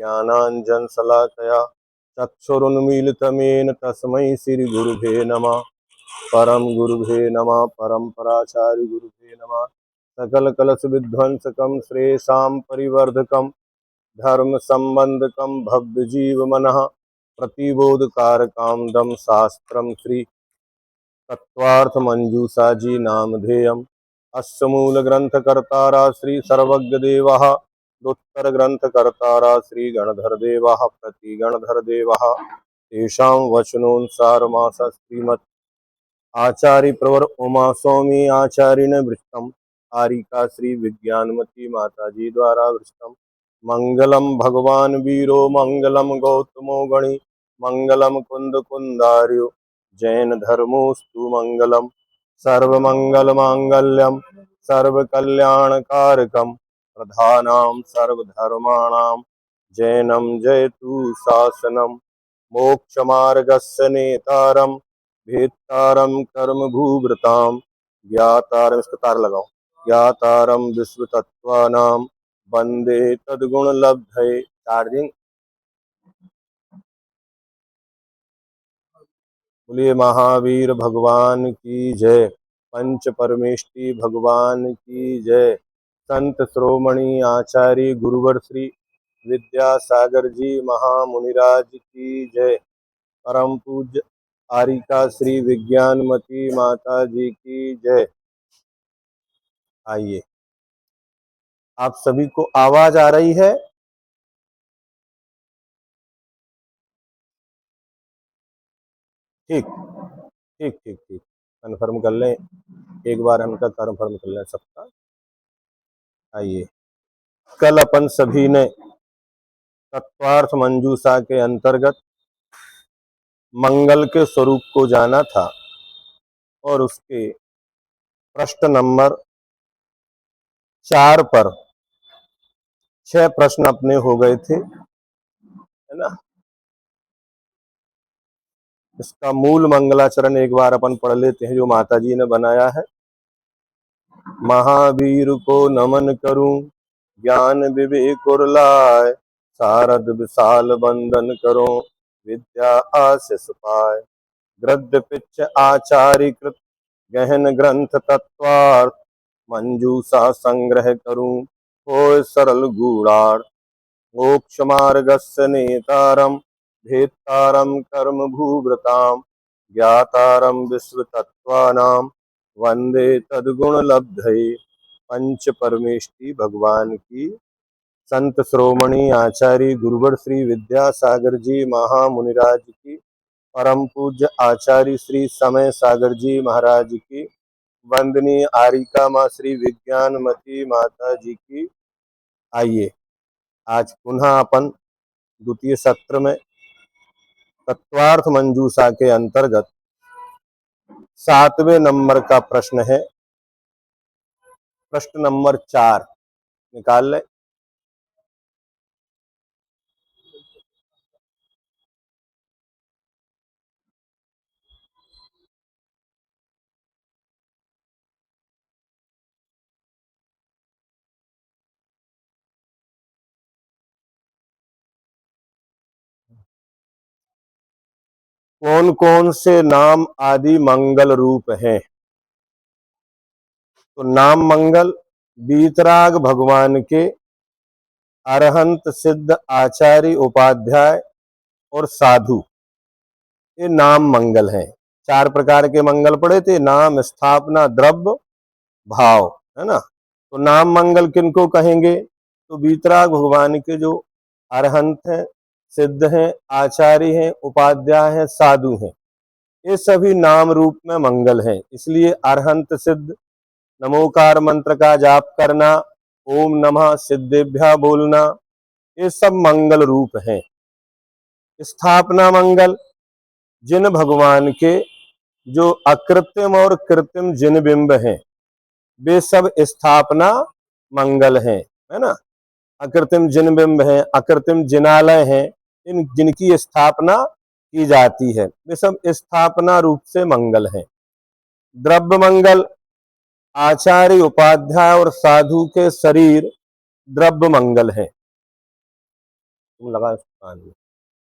ज्ञानाञ्जनशलाकया चक्षुरुन्मीलितमेन तस्मै श्रीगुरुभे नमः। परम गुरुभे नमः। परम्पराचार्य गुरुभे नमः। सकल कलश विध्वंसकं श्रेषां परिवर्धकं धर्म संबंधकं भव्य जीव मनः प्रतिबोधकारकां दम शास्त्रम श्री तत्वार्थ मंजूषा जी नामधेयम्। अस्य मूल ग्रंथ कर्तारा श्री सर्वज्ञ देवः। उत्तर ग्रंथ कर्तारा श्री गणधर देवः प्रति गणधर देवः। तेषां वचनोनुसारमास श्रीमत् आचार्य प्रवर उमा स्वामी आचार्य वृष्टम आरिका श्री विज्ञानमती माता जी द्वारा वृष्टम। मंगलम भगवान वीरो मंगलम गौतमो गणि मंगलम कुंद कुंदार्यो जैन धर्मोस्तु मंगलम। सर्वमंगल मांगल्यम सर्वकल्याणकारकम प्रधानां सर्वधर्माणां जैनम जयतु शासनम। मोक्षमार्गस्य नेतारम भेत्तारम कर्म भूभृताम ज्ञातारम, इसका तार लगाओ, ज्ञातारम विश्व तत्वानां वंदे तद्गुण लब्धये। चार्जिंग। बोलिए महावीर भगवान की जय। पंच परमेष्टि भगवान की जय। संत श्रोमणी आचार्य गुरुवर श्री विद्यासागर जी महामुनिराज की जय। परम पूज्य आरिका श्री विज्ञानमती माता जी की जय। आइए, आप सभी को आवाज आ रही है? ठीक ठीक ठीक ठीक, कन्फर्म कर लें, एक बार हमका कन्फर्म कर लें सबका। आइए, कल अपन सभी ने तत्वार्थ मंजूषा के अंतर्गत मंगल के स्वरूप को जाना था और उसके प्रश्न नंबर 4 पर 6 प्रश्न अपने हो गए थे, है ना। इसका मूल मंगलाचरण एक बार अपन पढ़ लेते हैं जो माता जी ने बनाया है। महावीर को नमन करूं ज्ञान विवेक और लाए, शारद विशाल बंदन करो विद्या आशीष पाए। गद्य पिच्छ आचार्य कृत गहन ग्रंथ तत्वार्थ, मंजूषा संग्रह करूं होय सरल गूढ़ार्थ। मोक्ष मार्गस्य नेतारम भेत्तारम कर्म भूभृताम ज्ञातारम विश्व तत्वानां वंदे तद्गुण लब्धये। पंच परमेष्टि भगवान की, संत श्रोमणी आचार्य गुरुवर श्री विद्यासागर जी महामुनिराज की, परम पूज्य आचार्य श्री समय सागर जी महाराज की, वंदनीय आरिका माँ श्री विज्ञानमती माता जी की। आइए, आज पुनः अपन द्वितीय सत्र में तत्वार्थ मंजूषा के अंतर्गत 7वें नंबर का प्रश्न है। प्रश्न नंबर 4 निकाल ले। कौन कौन से नाम आदि मंगल रूप हैं? तो नाम मंगल बीतराग भगवान के, अरहंत सिद्ध आचार्य उपाध्याय और साधु, ये नाम मंगल हैं। 4 प्रकार के मंगल पड़े थे, नाम, स्थापना, द्रव्य, भाव, है ना। तो नाम मंगल किनको कहेंगे? तो बीतराग भगवान के जो अरहंत हैं, सिद्ध हैं, आचार्य हैं, उपाध्याय हैं, साधु हैं, ये सभी नाम रूप में मंगल हैं। इसलिए अरहंत सिद्ध नमोकार मंत्र का जाप करना, ओम नमः सिद्धेभ्य बोलना, ये सब मंगल रूप हैं। स्थापना मंगल, जिन भगवान के जो अकृत्रिम और कृत्रिम जिन बिंब हैं, वे सब स्थापना मंगल हैं, है ना। अकृत्रिम जिन बिंब हैं, अकृत्रिम जिनालय हैं, इन जिनकी स्थापना की जाती है, वे सब स्थापना रूप से मंगल हैं। द्रव्य मंगल, आचार्य उपाध्याय और साधु के शरीर द्रव्य मंगल हैं। तुम लगा कान में,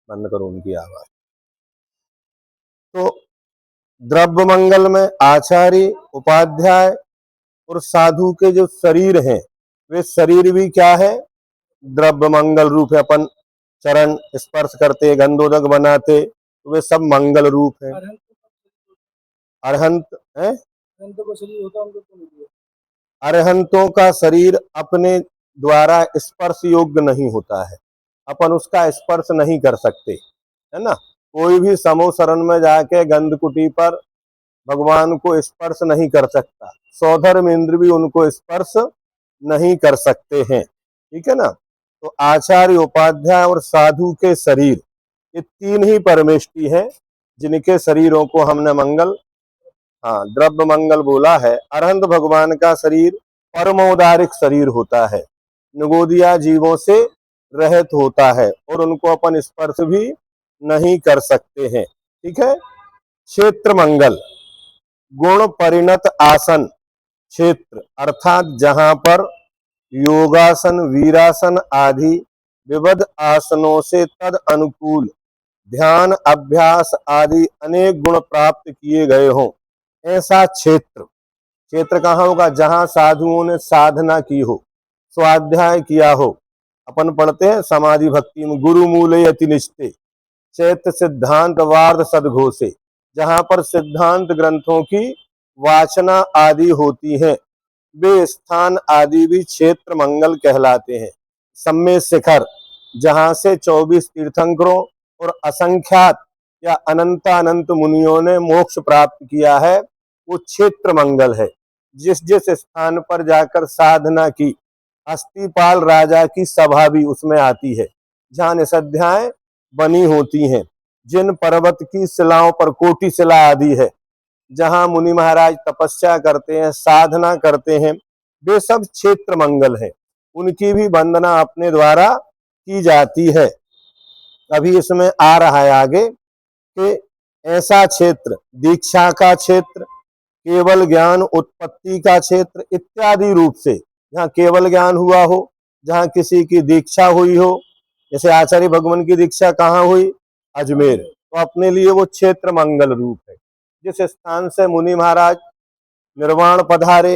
बंद करो उनकी आवाज। तो द्रव्य मंगल में आचार्य, उपाध्याय और साधु के जो शरीर हैं, वे शरीर भी क्या है, द्रव्य मंगल रूप है। अपन चरण स्पर्श करते, गंधोदक बनाते, तो वे सब मंगल रूप है। अरहंत है, अरहंतों का शरीर अपने द्वारा स्पर्श योग्य नहीं होता है, अपन उसका स्पर्श नहीं कर सकते, है ना। कोई भी समूह शरण में जाके गंधकुटी पर भगवान को स्पर्श नहीं कर सकता, सौधर्म इंद्र भी उनको स्पर्श नहीं कर सकते हैं, ठीक है ना। तो आचार्य, उपाध्याय और साधु के शरीर, ये तीन ही परमेष्टि हैं जिनके शरीरों को हमने मंगल, हाँ, द्रव्य मंगल बोला है। अरहंत भगवान का शरीर परमोदारिक शरीर होता है, निगोदिया जीवों से रहित होता है और उनको अपन स्पर्श भी नहीं कर सकते हैं, ठीक है। क्षेत्र मंगल, गुण परिणत आसन क्षेत्र, अर्थात जहां पर योगासन, वीरासन आदि विविध आसनों से तद अनुकूल ध्यान, अभ्यास आदि अनेक गुण प्राप्त किए गए हों, ऐसा क्षेत्र। क्षेत्र कहाँ होगा, जहां साधुओं ने साधना की हो, स्वाध्याय किया हो। अपन पढ़ते हैं समाधि भक्ति में, गुरु मूले अति निष्ठे चैत्य सिद्धांत वार्ध सदघोषे, जहां पर सिद्धांत ग्रंथों की वाचना आदि होती है, वे स्थान आदि भी क्षेत्र मंगल कहलाते हैं। सम्य शिखर, जहां से 24 तीर्थंकरों और असंख्यात या अनंत अनंत मुनियों ने मोक्ष प्राप्त किया है, वो क्षेत्र मंगल है। जिस जिस स्थान पर जाकर साधना की, अस्तिपाल राजा की सभा भी उसमें आती है, जहां निषाध्याय बनी होती हैं, जिन पर्वत की शिलाओं पर कोटि शिला आदि है, जहां मुनि महाराज तपस्या करते हैं, साधना करते हैं, वे सब क्षेत्र मंगल है। उनकी भी वंदना अपने द्वारा की जाती है। अभी इसमें आ रहा है आगे कि ऐसा क्षेत्र, दीक्षा का क्षेत्र, केवल ज्ञान उत्पत्ति का क्षेत्र इत्यादि रूप से, जहाँ केवल ज्ञान हुआ हो, जहाँ किसी की दीक्षा हुई हो, जैसे आचार्य भगवान की दीक्षा कहाँ हुई, अजमेर, तो अपने लिए वो क्षेत्र मंगल रूप है। जिस स्थान से मुनि महाराज निर्वाण पधारे,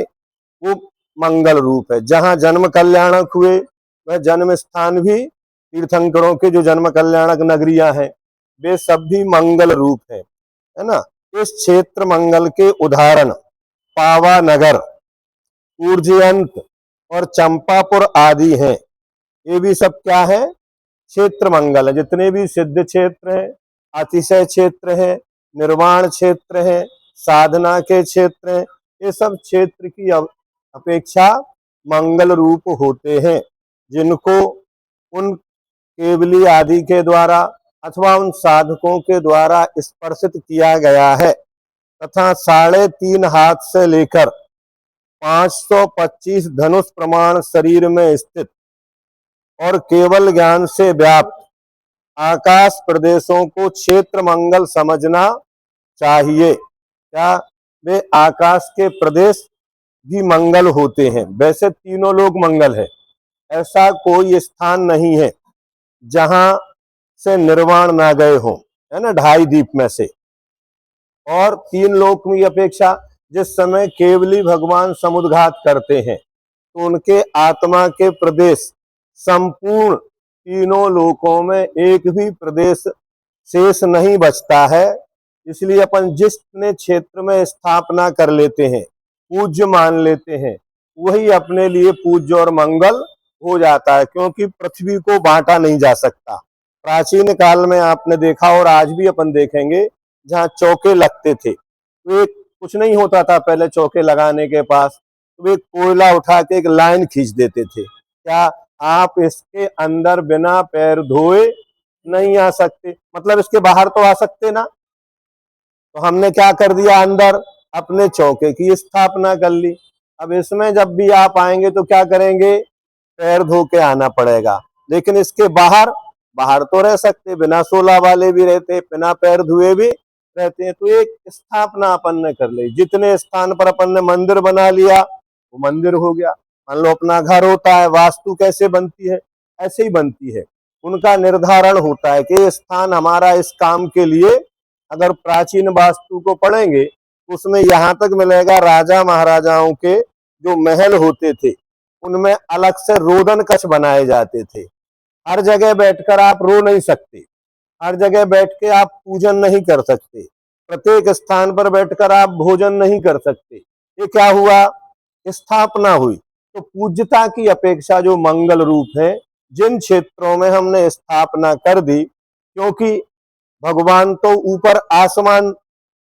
वो मंगल रूप है। जहाँ जन्म कल्याणक हुए, वह जन्म स्थान भी तीर्थंकरों के जो जन्म कल्याणक नगरियां हैं, वे सब भी मंगल रूप है ना। इस क्षेत्र मंगल के उदाहरण पावा नगर, ऊर्जयंत और चंपापुर आदि हैं। ये भी सब क्या है, क्षेत्र मंगल है। जितने भी सिद्ध क्षेत्र हैं, अतिशय क्षेत्र है, निर्वाण क्षेत्र है, साधना के क्षेत्र हैं, ये सब क्षेत्र की अपेक्षा मंगल रूप होते हैं, जिनको उन केवली आदि के द्वारा अथवा उन साधकों के द्वारा स्पर्शित किया गया है, तथा 3.5 हाथ से लेकर 525 धनुष प्रमाण शरीर में स्थित और केवल ज्ञान से व्याप्त आकाश प्रदेशों को क्षेत्र मंगल समझना चाहिए। क्या वे आकाश के प्रदेश भी मंगल होते हैं? वैसे तीनों लोग मंगल है, ऐसा कोई स्थान नहीं है जहां से निर्वाण ना गए हों, है ना, 2.5 दीप में से। और 3 लोक की अपेक्षा जिस समय केवली भगवान समुद्घात करते हैं, तो उनके आत्मा के प्रदेश संपूर्ण तीनों लोकों में एक भी प्रदेश शेष नहीं बचता है। इसलिए अपन जितने क्षेत्र में स्थापना कर लेते हैं, पूज्य मान लेते हैं, वही अपने लिए पूज्य और मंगल हो जाता है, क्योंकि पृथ्वी को बांटा नहीं जा सकता। प्राचीन काल में आपने देखा और आज भी अपन देखेंगे, जहाँ चौके लगते थे, तो एक कुछ नहीं होता था पहले चौके लगाने के पास, तो वे कोयला उठा के एक लाइन खींच देते थे। क्या आप इसके अंदर बिना पैर धोए नहीं आ सकते? मतलब इसके बाहर तो आ सकते ना। तो हमने क्या कर दिया, अंदर अपने चौके की स्थापना कर ली। अब इसमें जब भी आप आएंगे तो क्या करेंगे, पैर धो के आना पड़ेगा। लेकिन इसके बाहर, बाहर तो रह सकते, बिना सोला वाले भी रहते, बिना पैर धुए भी रहते हैं। तो एक स्थापना अपन ने कर ली। जितने स्थान पर अपन ने मंदिर बना लिया, वो मंदिर हो गया। मान लो अपना घर होता है, वास्तु कैसे बनती है, ऐसे ही बनती है। उनका निर्धारण होता है कि ये स्थान हमारा इस काम के लिए। अगर प्राचीन वास्तु को पढ़ेंगे उसमें यहाँ तक मिलेगा, राजा महाराजाओं के जो महल होते थे उनमें अलग से रोदन कक्ष बनाए जाते थे। हर जगह बैठकर आप रो नहीं सकते, हर जगह बैठ के आप पूजन नहीं कर सकते, प्रत्येक स्थान पर बैठकर आप भोजन नहीं कर सकते। ये क्या हुआ, स्थापना हुई। तो पूज्यता की अपेक्षा जो मंगल रूप है, जिन क्षेत्रों में हमने स्थापना कर दी, क्योंकि भगवान तो ऊपर आसमान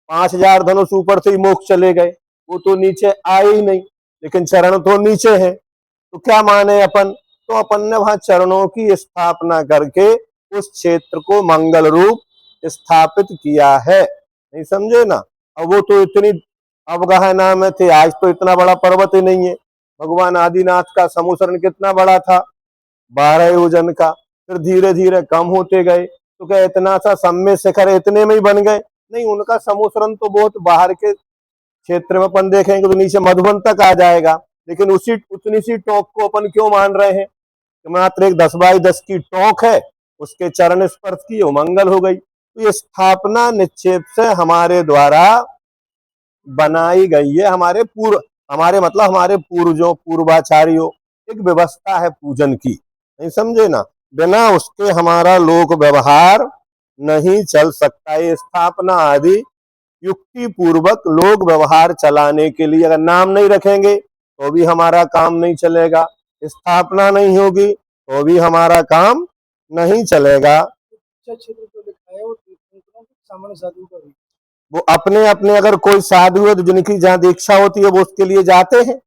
5000 धनुष ऊपर से ही मोक्ष चले गए, वो तो नीचे आए ही नहीं, लेकिन चरण तो नीचे है। तो क्या माने अपन, तो अपन ने वहां चरणों की स्थापना करके उस क्षेत्र को मंगल रूप स्थापित किया है। नहीं समझे ना। अब वो तो इतनी अवगाहना में थे, आज तो इतना बड़ा पर्वत ही नहीं है। भगवान आदिनाथ का समुसरण कितना बड़ा था, 12 योजन का, फिर धीरे धीरे कम होते गए। तो क्या इतना सा सम्य शिखर इतने में ही बन गए? नहीं, उनका समुसरण तो बहुत बाहर के क्षेत्र में अपन देखेंगे तो नीचे मधुबन तक आ जाएगा, लेकिन उसी उतनी सी टोक को अपन क्यों मान रहे हैं कि मात्र एक 10x10 की टोक है, उसके चरण स्पर्श की वो मंगल हो गई। तो ये स्थापना निक्षेप से हमारे द्वारा बनाई गई है, हमारे मतलब हमारे पूर्वजों पूर्वाचार्यों, एक व्यवस्था है पूजन की। नहीं समझे ना, बिना उसके हमारा लोक व्यवहार नहीं चल सकता। ये स्थापना आदि युक्ति पूर्वक लोक व्यवहार चलाने के लिए, अगर नाम नहीं रखेंगे तो भी हमारा काम नहीं चलेगा, स्थापना नहीं होगी तो भी हमारा काम नहीं चलेगा। वो अपने अपने, अगर कोई साधु है तो जिनकी जहाँ दीक्षा होती है वो उसके लिए जाते हैं,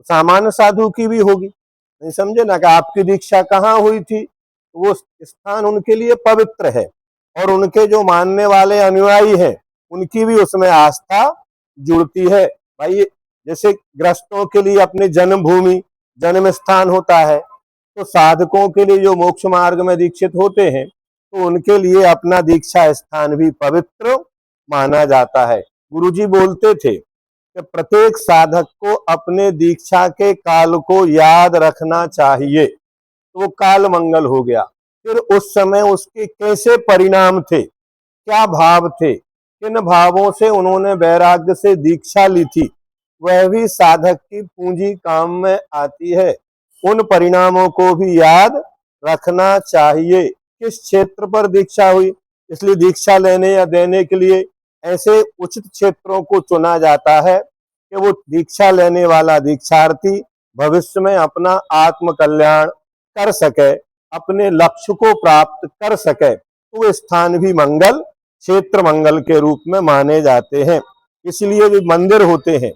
सामान्य साधु की भी होगी। नहीं समझे ना, कि आपकी दीक्षा कहाँ हुई थी, तो वो स्थान उनके लिए पवित्र है, और उनके जो मानने वाले अनुयायी हैं उनकी भी उसमें आस्था जुड़ती है। भाई जैसे गृहस्थों के लिए अपनी जन्मभूमि जन्म स्थान होता है, तो साधकों के लिए जो मोक्ष मार्ग में दीक्षित होते हैं तो उनके लिए अपना दीक्षा स्थान भी पवित्र माना जाता है। गुरुजी बोलते थे कि प्रत्येक साधक को अपने दीक्षा के काल को याद रखना चाहिए। तो वो काल मंगल हो गया, फिर उस समय उसके कैसे परिणाम थे, क्या भाव थे, किन भावों से उन्होंने वैराग्य से दीक्षा ली थी, वह भी साधक की पूंजी काम में आती है। उन परिणामों को भी याद रखना चाहिए। किस क्षेत्र पर दीक्षा हुई, इसलिए दीक्षा लेने या देने के लिए ऐसे उचित क्षेत्रों को चुना जाता है कि वो दीक्षा लेने वाला दीक्षार्थी भविष्य में अपना आत्म कल्याण कर सके, अपने लक्ष्य को प्राप्त कर सके। तो वो स्थान भी मंगल क्षेत्र मंगल के रूप में माने जाते हैं। इसलिए जो मंदिर होते हैं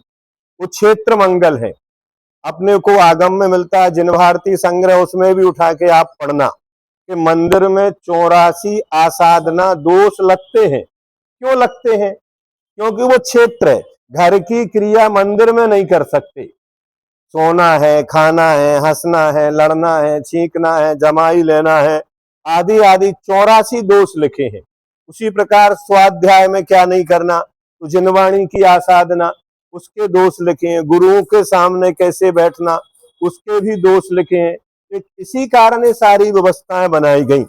वो क्षेत्र मंगल है। अपने को आगम में मिलता है जिन भारतीय संग्रह, उसमें भी उठा के आप पढ़ना कि मंदिर में 84 आसाधना दोष लगते हैं। क्यों लगते हैं? क्योंकि वो क्षेत्र है, घर की क्रिया मंदिर में नहीं कर सकते। सोना है, खाना है, हंसना है, लड़ना है, छींकना है, जमाई लेना है, आदि आदि 84 दोष लिखे हैं। उसी प्रकार स्वाध्याय में क्या नहीं करना, तो जिनवाणी की आसाधना, उसके दोष लिखे हैं। गुरुओं के सामने कैसे बैठना, उसके भी दोष लिखे हैं। इसी कारण ये सारी व्यवस्थाएं बनाई गई।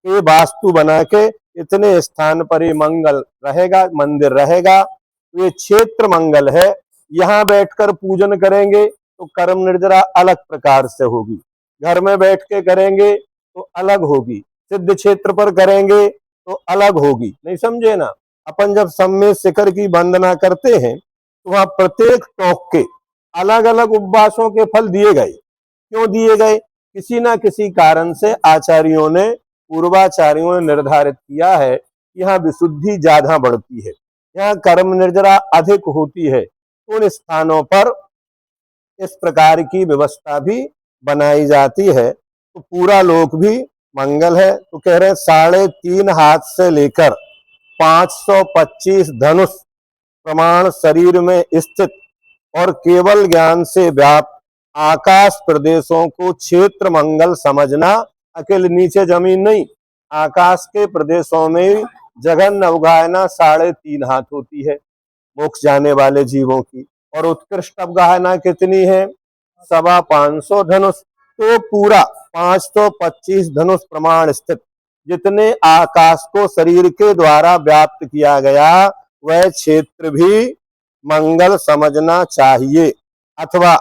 ये वास्तु बना के इतने स्थान पर ये मंगल रहेगा, मंदिर रहेगा, ये क्षेत्र मंगल है। यहाँ बैठकर पूजन करेंगे तो कर्म निर्जरा अलग प्रकार से होगी, घर में बैठ के करेंगे तो अलग होगी, सिद्ध क्षेत्र पर करेंगे तो अलग होगी। नहीं समझे ना। अपन जब सम्य शिखर की वंदना करते हैं तो वहां प्रत्येक टोक के अलग अलग उपवासों के फल दिए गए। क्यों दिए गए? किसी ना किसी कारण से आचार्यों ने, पूर्वाचार्यों ने निर्धारित किया है कि यहाँ विशुद्धि ज्यादा बढ़ती है, यहाँ कर्म निर्जरा अधिक होती है। उन स्थानों पर इस प्रकार की व्यवस्था भी बनाई जाती है। तो पूरा लोक भी मंगल है। तो कह रहे हैं 3.5 हाथ से लेकर 525 धनुष प्रमाण शरीर में स्थित और केवल ज्ञान से व्याप्त आकाश प्रदेशों को क्षेत्र मंगल समझना। अकेले नीचे जमीन नहीं, आकाश के प्रदेशों में जघन अवगाहना 3.5 हाथ होती है मोक्ष जाने वाले जीवों की, और उत्कृष्ट अवगाहना कितनी है? 525 धनुष। तो पूरा 525 धनुष प्रमाण स्थित जितने आकाश को शरीर के द्वारा व्याप्त किया गया वह क्षेत्र भी मंगल समझना चाहिए, अथवा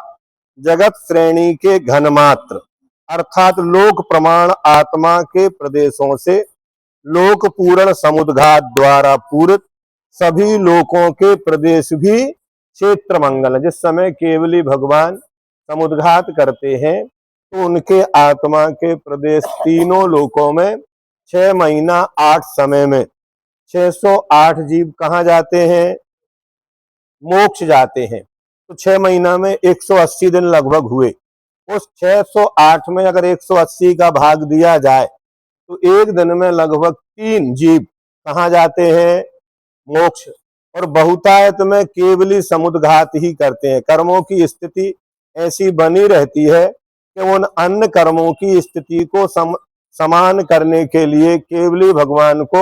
जगत श्रेणी के घनमात्र अर्थात लोक प्रमाण आत्मा के प्रदेशों से लोक पूर्ण समुद्घात द्वारा पूरित सभी लोकों के प्रदेश भी क्षेत्र मंगल है। जिस समय केवली भगवान समुद्घात करते हैं तो उनके आत्मा के प्रदेश तीनों लोकों में 6 महीना 8 समय में 608 जीव कहाँ जाते हैं? मोक्ष जाते हैं। तो 6 महीना में 180 दिन लगभग हुए। उस 608 में अगर 180 का भाग दिया जाए तो एक दिन में लगभग 3 जीव कहाँ जाते हैं? मोक्ष। और बहुतायत में केवली समुद्घात ही करते हैं। कर्मों की स्थिति ऐसी बनी रहती है कि उन अन्य कर्मों की स्थिति को समान करने के लिए केवली भगवान को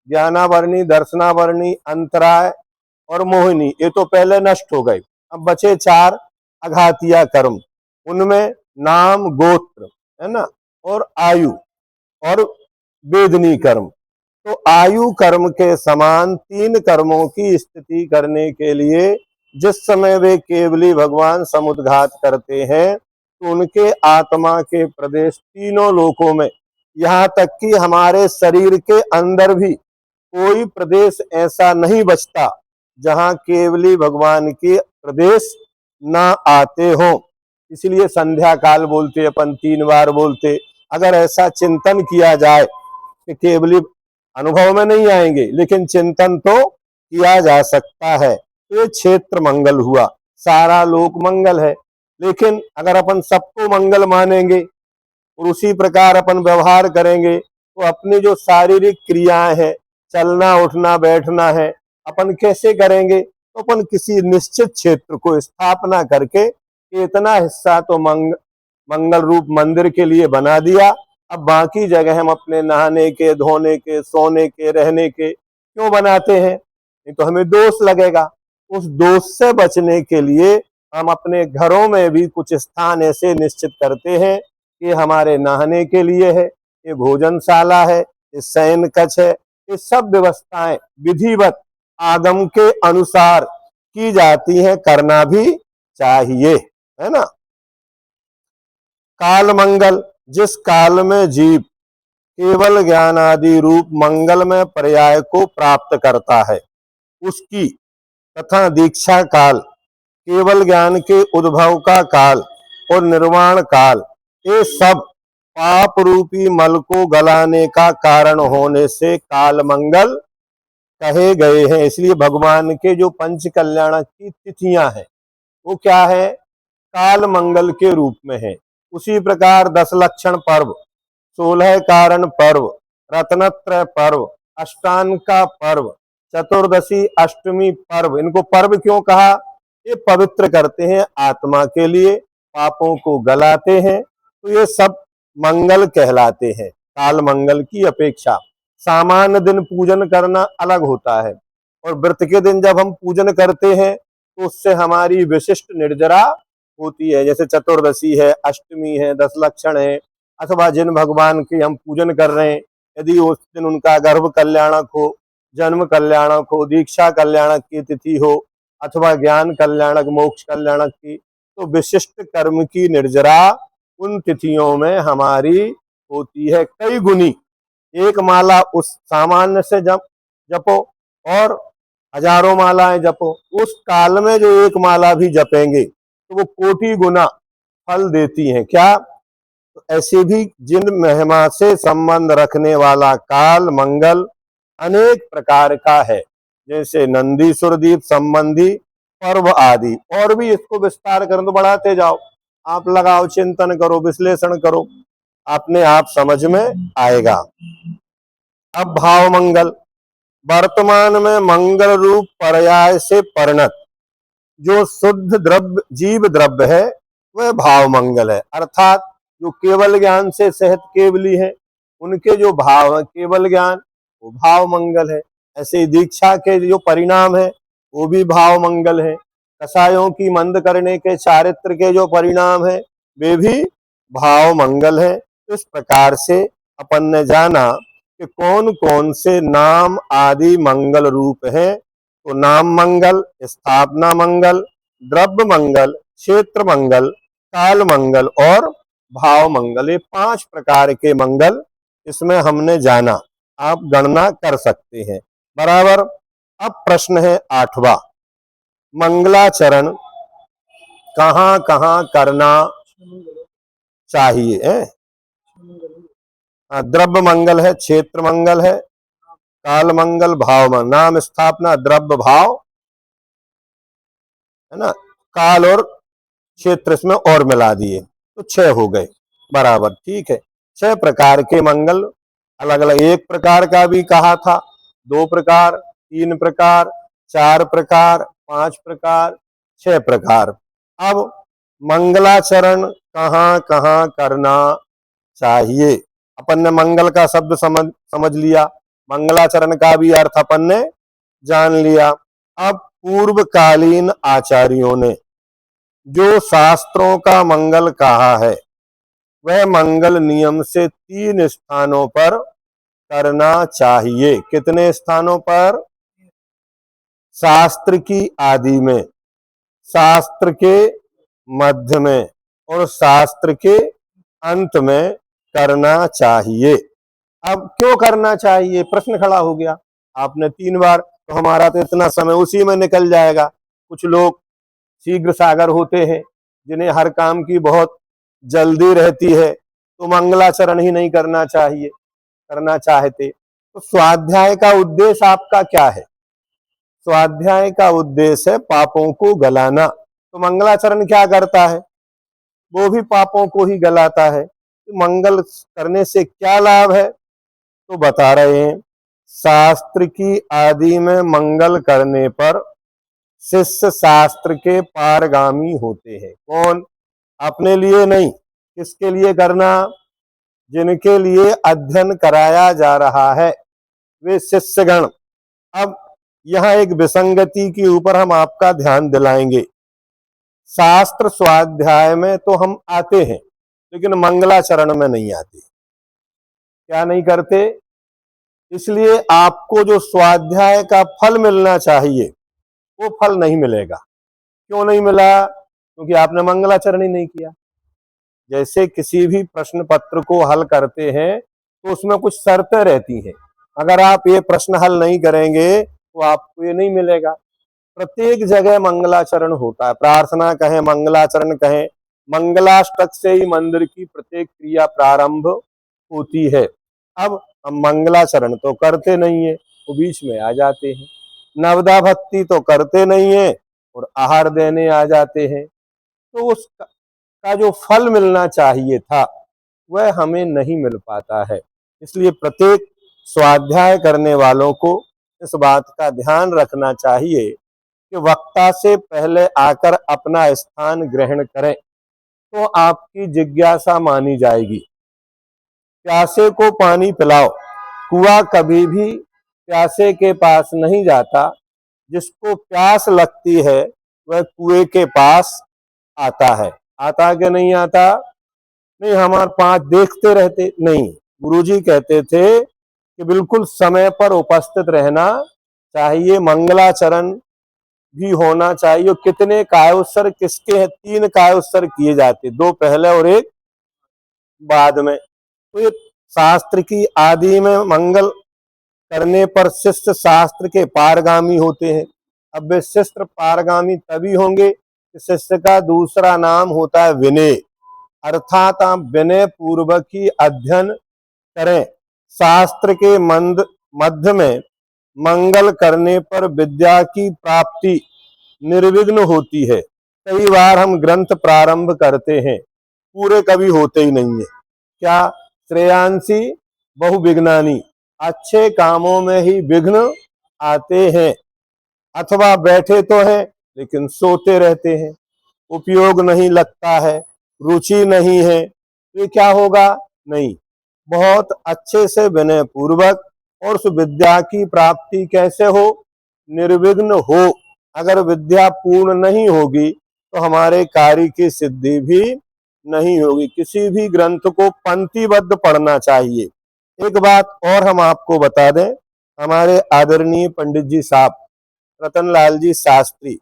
ज्ञानावरणी, दर्शनावरणी, अंतराय और मोहिनी ये तो पहले नष्ट हो गए। अब बचे 4 अघातिया कर्म, उनमें नाम, गोत्र है ना, और आयु और वेदनी कर्म। तो आयु कर्म के समान 3 कर्मों की स्थिति करने के लिए जिस समय वे केवली भगवान समुद्घात करते हैं तो उनके आत्मा के प्रदेश तीनों लोकों में, यहाँ तक कि हमारे शरीर के अंदर भी कोई प्रदेश ऐसा नहीं बचता जहाँ केवली भगवान के प्रदेश ना आते हो। इसलिए संध्या काल बोलते, अपन 3 बार बोलते। अगर ऐसा चिंतन किया जाए कि केवली अनुभव में नहीं आएंगे लेकिन चिंतन तो किया जा सकता है, तो ये क्षेत्र मंगल हुआ, सारा लोक मंगल है। लेकिन अगर अपन सबको मंगल मानेंगे और उसी प्रकार अपन व्यवहार करेंगे तो अपनी जो शारीरिक क्रियाएं हैं, चलना उठना बैठना है, अपन कैसे करेंगे? तो अपन किसी निश्चित क्षेत्र को स्थापना करके इतना हिस्सा तो मंगल रूप मंदिर के लिए बना दिया, अब बाकी जगह हम अपने नहाने के, धोने के, सोने के, रहने के क्यों बनाते हैं? नहीं तो हमें दोष लगेगा। उस दोष से बचने के लिए हम अपने घरों में भी कुछ स्थान ऐसे निश्चित करते हैं कि हमारे नहाने के लिए है, ये भोजनशाला है, ये शयन कक्ष है। ये सब व्यवस्थाएं विधिवत आगम के अनुसार की जाती हैं, करना भी चाहिए, है ना। काल मंगल, जिस काल में जीव केवल ज्ञान आदि रूप मंगलमय पर्याय को प्राप्त करता है उसकी, तथा दीक्षा काल, केवल ज्ञान के उद्भव का काल और निर्वाण काल, ये सब पाप रूपी मल को गलाने का कारण होने से काल मंगल कहे गए हैं। इसलिए भगवान के जो पंच कल्याण की तिथियां हैं वो क्या है? काल मंगल के रूप में है। उसी प्रकार 10 लक्षण पर्व, 16 कारण पर्व, रत्नत्रय पर्व, अष्टांग का पर्व, चतुर्दशी अष्टमी पर्व, इनको पर्व क्यों कहा? ये पवित्र करते हैं आत्मा के लिए, पापों को गलाते हैं, तो ये सब मंगल कहलाते हैं। काल मंगल की अपेक्षा सामान्य दिन पूजन करना अलग होता है, और व्रत के दिन जब हम पूजन करते हैं तो उससे हमारी विशिष्ट निर्जरा होती है। जैसे चतुर्दशी है, अष्टमी है, 10 लक्षण है, अथवा जिन भगवान की हम पूजन कर रहे हैं यदि उस दिन उनका गर्भ कल्याणक हो, जन्म कल्याणक हो, दीक्षा कल्याणक की तिथि हो, अथवा ज्ञान कल्याणक, मोक्ष कल्याणक की, तो विशिष्ट कर्म की निर्जरा उन तिथियों में हमारी होती है कई गुनी। एक माला उस सामान्य से जपो और हजारों मालाएं जपो, उस काल में जो एक माला भी जपेंगे तो वो कोटि गुना फल देती हैं। क्या? तो ऐसे भी जिन महिमा से संबंध रखने वाला काल मंगल अनेक प्रकार का है, जैसे नंदीश्वर दीप संबंधी पर्व आदि, और भी इसको विस्तार करें तो बढ़ाते जाओ, आप लगाओ, चिंतन करो, विश्लेषण करो, अपने आप समझ में आएगा। अब भाव मंगल, वर्तमान में मंगल रूप पर्याय से परिणत जो शुद्ध द्रव्य जीव द्रव्य है वह भाव मंगल है। अर्थात जो केवल ज्ञान से सहित केवली है उनके जो भाव है केवल ज्ञान, वो भाव मंगल है। ऐसे ही दीक्षा के जो परिणाम है वो भी भाव मंगल है। कसायों की मंद करने के चारित्र के जो परिणाम है वे भी भाव मंगल है। इस प्रकार से अपन ने जाना कि कौन कौन से नाम आदि मंगल रूप हैं। तो नाम मंगल, स्थापना मंगल, द्रव्य मंगल, क्षेत्र मंगल, काल मंगल और भाव मंगल, ये 5 प्रकार के मंगल इसमें हमने जाना। आप गणना कर सकते हैं। बराबर। अब प्रश्न है 8वां, मंगलाचरण कहाँ कहाँ करना चाहिए है? द्रव्य मंगल है, क्षेत्र मंगल है, काल मंगल, भाव मंगल। नाम, स्थापना, द्रव्य, भाव है ना, काल और क्षेत्र इसमें और मिला दिए तो 6 हो गए। बराबर, ठीक है। 6 प्रकार के मंगल, अलग अलग, 1 प्रकार का भी कहा था, 2 प्रकार, 3 प्रकार, 4 प्रकार, 5 प्रकार, 6 प्रकार। अब मंगलाचरण कहाँ कहाँ करना चाहिए? अपन ने मंगल का शब्द समझ लिया, मंगलाचरण का भी अर्थ अपन ने जान लिया। अब पूर्वकालीन आचार्यों ने जो शास्त्रों का मंगल कहा है वह मंगल नियम से 3 स्थानों पर करना चाहिए। कितने स्थानों पर? शास्त्र की आदि में, शास्त्र के मध्य में और शास्त्र के अंत में करना चाहिए। अब क्यों करना चाहिए, प्रश्न खड़ा हो गया। आपने 3 बार, तो हमारा तो इतना समय उसी में निकल जाएगा। कुछ लोग शीघ्र सागर होते हैं, जिन्हें हर काम की बहुत जल्दी रहती है, तो मंगलाचरण ही नहीं करना चाहिए, करना चाहते। तो स्वाध्याय का उद्देश्य आपका क्या है? स्वाध्याय का उद्देश्य है पापों को गलाना। तो मंगलाचरण क्या करता है? वो भी पापों को ही गलाता है। तो मंगल करने से क्या लाभ है? तो बता रहे हैं, शास्त्र की आदि में मंगल करने पर शिष्य शास्त्र के पारगामी होते हैं। कौन? अपने लिए नहीं, किसके लिए करना? जिनके लिए अध्ययन कराया जा रहा है, वे शिष्यगण। अब यहां एक विसंगति के ऊपर हम आपका ध्यान दिलाएंगे। शास्त्र स्वाध्याय में तो हम आते हैं, लेकिन मंगलाचरण में नहीं आते। क्या नहीं करते? इसलिए आपको जो स्वाध्याय का फल मिलना चाहिए वो फल नहीं मिलेगा। क्यों नहीं मिला? क्योंकि आपने मंगलाचरण ही नहीं किया। जैसे किसी भी प्रश्न पत्र को हल करते हैं तो उसमें कुछ शर्तें रहती हैं। अगर आप ये प्रश्न हल नहीं करेंगे तो आपको ये नहीं मिलेगा। प्रत्येक जगह मंगलाचरण होता है, प्रार्थना कहें, मंगलाचरण कहें, मंगलाष्टक से ही मंदिर की प्रत्येक क्रिया प्रारंभ होती है। अब हम मंगलाचरण तो करते नहीं है, वो बीच में आ जाते हैं। नवदा भक्ति तो करते नहीं है और आहार देने आ जाते हैं। तो उसका जो फल मिलना चाहिए था वह हमें नहीं मिल पाता है। इसलिए प्रत्येक स्वाध्याय करने वालों को इस बात का ध्यान रखना चाहिए कि वक्ता से पहले आकर अपना स्थान ग्रहण करें, तो आपकी जिज्ञासा मानी जाएगी। प्यासे को पानी पिलाओ, कुआं कभी भी प्यासे के पास नहीं जाता। जिसको प्यास लगती है वह कुएं के पास आता है। आता कि नहीं आता? नहीं, हमारे 5 देखते रहते नहीं। गुरुजी कहते थे कि बिल्कुल समय पर उपस्थित रहना चाहिए, मंगलाचरण भी होना चाहिए। कितने कायोत्सर्ग किसके हैं? 3 कायोत्सर्ग किए जाते, 2 पहले और 1 बाद में। तो ये शास्त्र की आदि में मंगल करने पर शिष्य शास्त्र के पारगामी होते हैं। अब वे शिष्य पारगामी तभी होंगे कि शिष्य का दूसरा नाम होता है विनय, अर्थात आप विनय पूर्वक ही अध्ययन करें। शास्त्र के मध्य में मंगल करने पर विद्या की प्राप्ति निर्विघ्न होती है। कई बार हम ग्रंथ प्रारंभ करते हैं, पूरे कभी होते ही नहीं है। क्या? श्रेयांसी बहुविघ्नानी, अच्छे कामों में ही विघ्न आते हैं। अथवा बैठे तो हैं लेकिन सोते रहते हैं, उपयोग नहीं लगता है, रुचि नहीं है, तो ये क्या होगा? नहीं। बहुत अच्छे से विनय पूर्वक और उस विद्या की प्राप्ति कैसे हो? निर्विघ्न हो। अगर विद्या पूर्ण नहीं होगी तो हमारे कार्य की सिद्धि भी नहीं होगी। किसी भी ग्रंथ को पंक्तिबद्ध पढ़ना चाहिए। एक बात और हम आपको बता दें, हमारे आदरणीय पंडित जी साहब रतनलाल जी शास्त्री,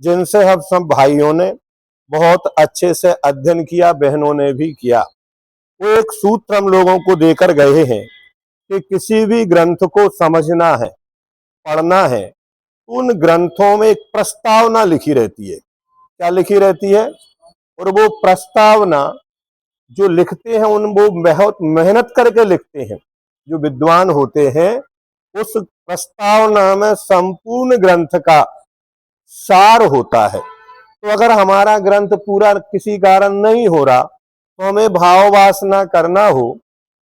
जिनसे हम सब भाइयों ने बहुत अच्छे से अध्ययन किया, बहनों ने भी किया, वो एक सूत्र हम लोगों को देकर गए हैं कि किसी भी ग्रंथ को समझना है, पढ़ना है, उन ग्रंथों में एक प्रस्तावना लिखी रहती है। क्या लिखी रहती है? और वो प्रस्तावना जो लिखते हैं उन वो बहुत मेहनत करके लिखते हैं, जो विद्वान होते हैं। उस प्रस्तावना में संपूर्ण ग्रंथ का सार होता है। तो अगर हमारा ग्रंथ पूरा किसी कारण नहीं हो रहा, तो हमें भाव वासना करना हो,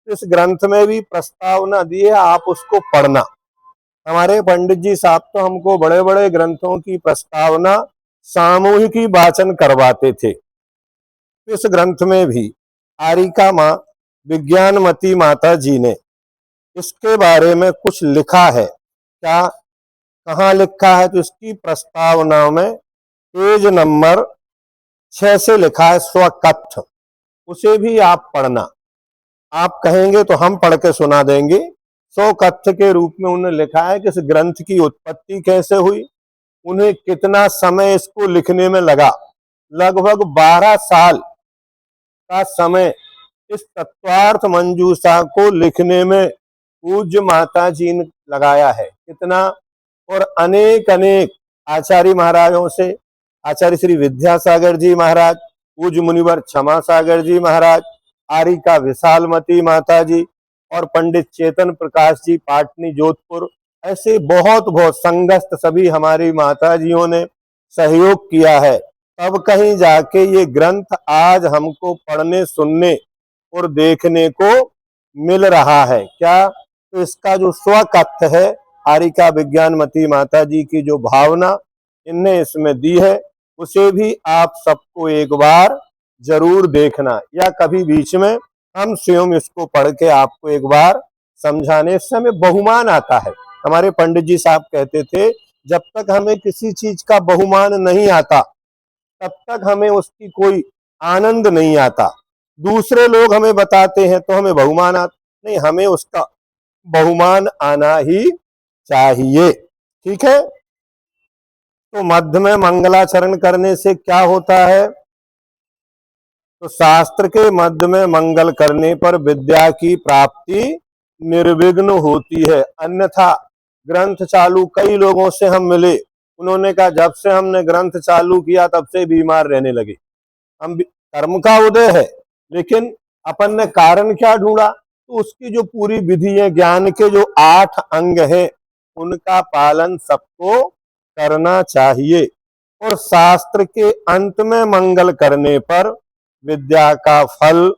इस ग्रंथ में भी प्रस्तावना दी है, आप उसको पढ़ना। हमारे पंडित जी साहब तो हमको बड़े बड़े ग्रंथों की प्रस्तावना सामूहिक ही वाचन करवाते थे। इस ग्रंथ में भी आरिका माँ विज्ञानमती माता जी ने इसके बारे में कुछ लिखा है। क्या, कहाँ लिखा है? तो इसकी प्रस्तावना में पेज नंबर 6 से लिखा है स्वकथ्य। उसे भी आप पढ़ना। आप कहेंगे तो हम पढ़ के सुना देंगे। स्वकथ्य के रूप में उन्होंने लिखा है कि इस ग्रंथ की उत्पत्ति कैसे हुई, उन्हें कितना समय इसको लिखने में लगा। लगभग 12 साल का समय इस तत्वार्थ मंजूषा को लिखने में पूज्य माता जी ने लगाया है। कितना? और अनेक अनेक आचार्य महाराजों से, आचार्य श्री विद्यासागर जी महाराज, पूज्य मुनिवर क्षमा सागर जी महाराज, आरिका विशालमती माता जी और पंडित चेतन प्रकाश जी पाटनी जोधपुर, ऐसे बहुत बहुत संघस्थ सभी हमारी माताजियों ने सहयोग किया है। तब कहीं जाके ये ग्रंथ आज हमको पढ़ने, सुनने और देखने को मिल रहा है। क्या? तो इसका जो स्वकथ्य है, आरिका विज्ञानमती माता जी की जो भावना इनने इसमें दी है, उसे भी आप सबको एक बार जरूर देखना, या कभी बीच में हम स्वयं इसको पढ़ के आपको एक बार समझाने से हमें बहुमान आता है। हमारे पंडित जी साहब कहते थे, जब तक हमें किसी चीज का बहुमान नहीं आता, तब तक हमें उसकी कोई आनंद नहीं आता। दूसरे लोग हमें बताते हैं तो हमें बहुमान आता नहीं, हमें उसका बहुमान आना ही चाहिए। ठीक है? तो मध्य में मंगलाचरण करने से क्या होता है? तो शास्त्र के मध्य में मंगल करने पर विद्या की प्राप्ति निर्विघ्न होती है। अन्यथा ग्रंथ चालू कई लोगों से हम मिले, उन्होंने कहा जब से हमने ग्रंथ चालू किया तब से बीमार रहने लगे। हम कर्म का उदय है, लेकिन अपन ने कारण क्या ढूंढा? तो उसकी जो पूरी विधि है, ज्ञान के जो 8 अंग हैं, उनका पालन सबको करना चाहिए। और शास्त्र के अंत में मंगल करने पर विद्या का फल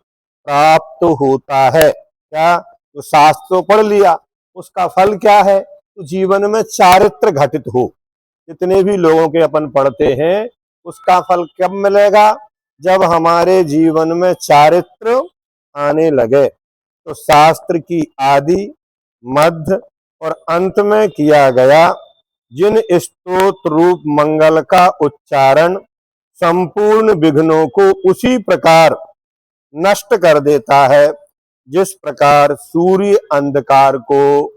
प्राप्त होता है। क्या? तो शास्त्र पढ़ लिया, उसका फल क्या है? तो जीवन में चारित्र घटित हो। जितने भी लोगों के अपन पढ़ते हैं, उसका फल कब मिलेगा? जब हमारे जीवन में चारित्र आने लगे। तो शास्त्र की आदि, मध्य और अंत में किया गया जिन स्तोत्र रूप मंगल का उच्चारण संपूर्ण विघ्नों को उसी प्रकार नष्ट कर देता है, जिस प्रकार सूर्य अंधकार को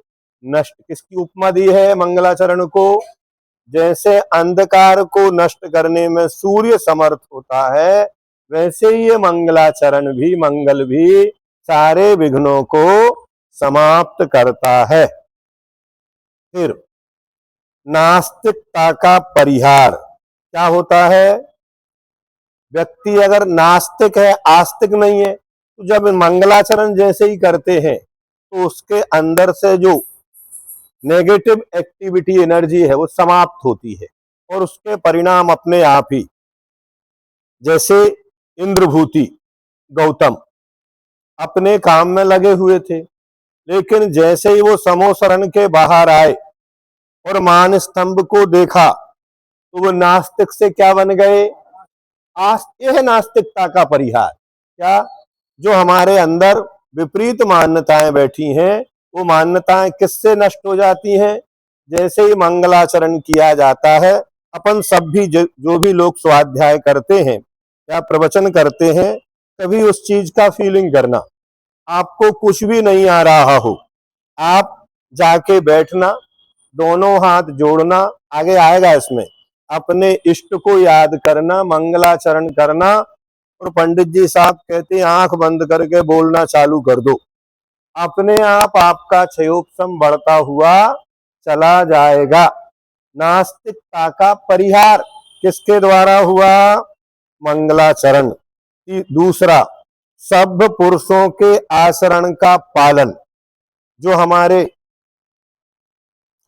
नष्ट। किसकी उपमा दी है मंगलाचरण को? जैसे अंधकार को नष्ट करने में सूर्य समर्थ होता है, वैसे ही ये मंगलाचरण भी, मंगल भी सारे विघ्नों को समाप्त करता है। फिर नास्तिकता का परिहार क्या होता है? व्यक्ति अगर नास्तिक है, आस्तिक नहीं है, तो जब मंगलाचरण जैसे ही करते हैं तो उसके अंदर से जो नेगेटिव एक्टिविटी एनर्जी है वो समाप्त होती है, और उसके परिणाम अपने आप ही, जैसे इंद्रभूति गौतम अपने काम में लगे हुए थे, लेकिन जैसे ही वो समोसरण के बाहर आए और मान स्तंभ को देखा, तो वो नास्तिक से क्या बन गए? यह नास्तिकता का परिहार। क्या? जो हमारे अंदर विपरीत मान्यताएं बैठी हैं, वो मान्यताएं किससे नष्ट हो जाती हैं? जैसे ही मंगलाचरण किया जाता है, अपन सब भी जो भी लोग स्वाध्याय करते हैं या प्रवचन करते हैं, तभी उस चीज का फीलिंग करना। आपको कुछ भी नहीं आ रहा हो, आप जाके बैठना, दोनों हाथ जोड़ना, आगे आएगा इसमें, अपने इष्ट को याद करना, मंगलाचरण करना, और पंडित जी साहब कहते हैं आंख बंद करके बोलना चालू कर दो, अपने आप आपका क्षयोपशम बढ़ता हुआ चला जाएगा। नास्तिकता का परिहार किसके द्वारा हुआ? मंगलाचरण। दूसरा, सब पुरुषों के आचरण का पालन। जो हमारे,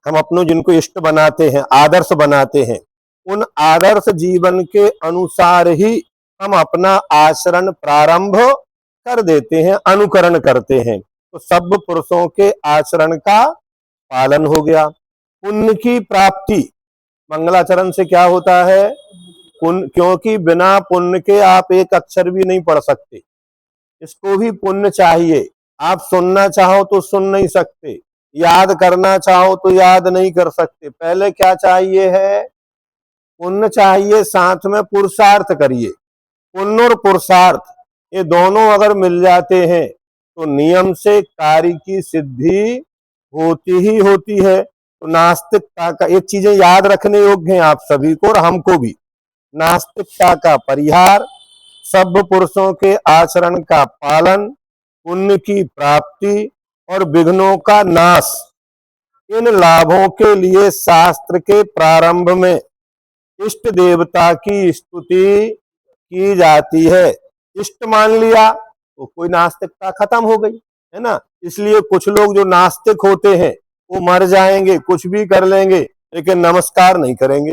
हम अपनों जिनको इष्ट बनाते हैं, आदर्श बनाते हैं, उन आदर्श जीवन के अनुसार ही हम अपना आचरण प्रारंभ कर देते हैं, अनुकरण करते हैं। तो सब पुरुषों के आचरण का पालन हो गया। पुण्य की प्राप्ति, मंगलाचरण से क्या होता है? पुण्य, क्योंकि बिना पुण्य के आप एक अक्षर भी नहीं पढ़ सकते, इसको भी पुण्य चाहिए। आप सुनना चाहो तो सुन नहीं सकते, याद करना चाहो तो याद नहीं कर सकते। पहले क्या चाहिए है? पुण्य चाहिए, साथ में पुरुषार्थ करिए। पुण्य और पुरुषार्थ ये दोनों अगर मिल जाते हैं तो नियम से कार्य की सिद्धि होती ही होती है। तो नास्तिकता का, ये चीजें याद रखने योग्य हैं आप सभी को और हमको भी। नास्तिकता का परिहार, सब पुरुषों के आचरण का पालन, पुण्य की प्राप्ति और विघ्नों का नाश। इन लाभों के लिए शास्त्र के प्रारंभ में इष्ट देवता की स्तुति की जाती है। इष्ट मान लिया तो कोई नास्तिकता खत्म हो गई, है ना। इसलिए कुछ लोग जो नास्तिक होते हैं वो मर जाएंगे, कुछ भी कर लेंगे, लेकिन नमस्कार नहीं करेंगे,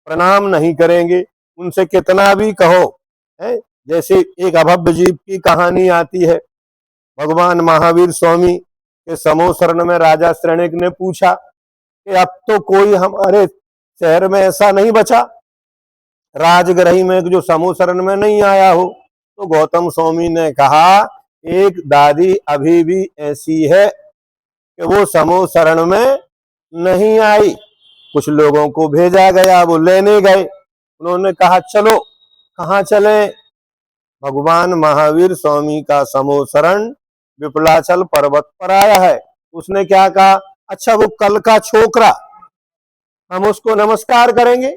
प्रणाम नहीं करेंगे, उनसे कितना भी कहो, है। जैसे एक अभव्य जीव की कहानी आती है। भगवान महावीर स्वामी के समोसरण में राजा श्रेणिक ने पूछा कि अब तो कोई हमारे शहर में ऐसा नहीं बचा, राजगृही में जो समोसरण में नहीं आया हो। तो गौतम स्वामी ने कहा, एक दादी अभी भी ऐसी है कि वो समोसरण में नहीं आई। कुछ लोगों को भेजा गया, वो लेने गए। उन्होंने कहा चलो, कहाँ चले? भगवान महावीर स्वामी का समोसरण विपलाचल पर्वत पर आया है। उसने क्या कहा? अच्छा, वो कल का छोकरा, हम उसको नमस्कार करेंगे,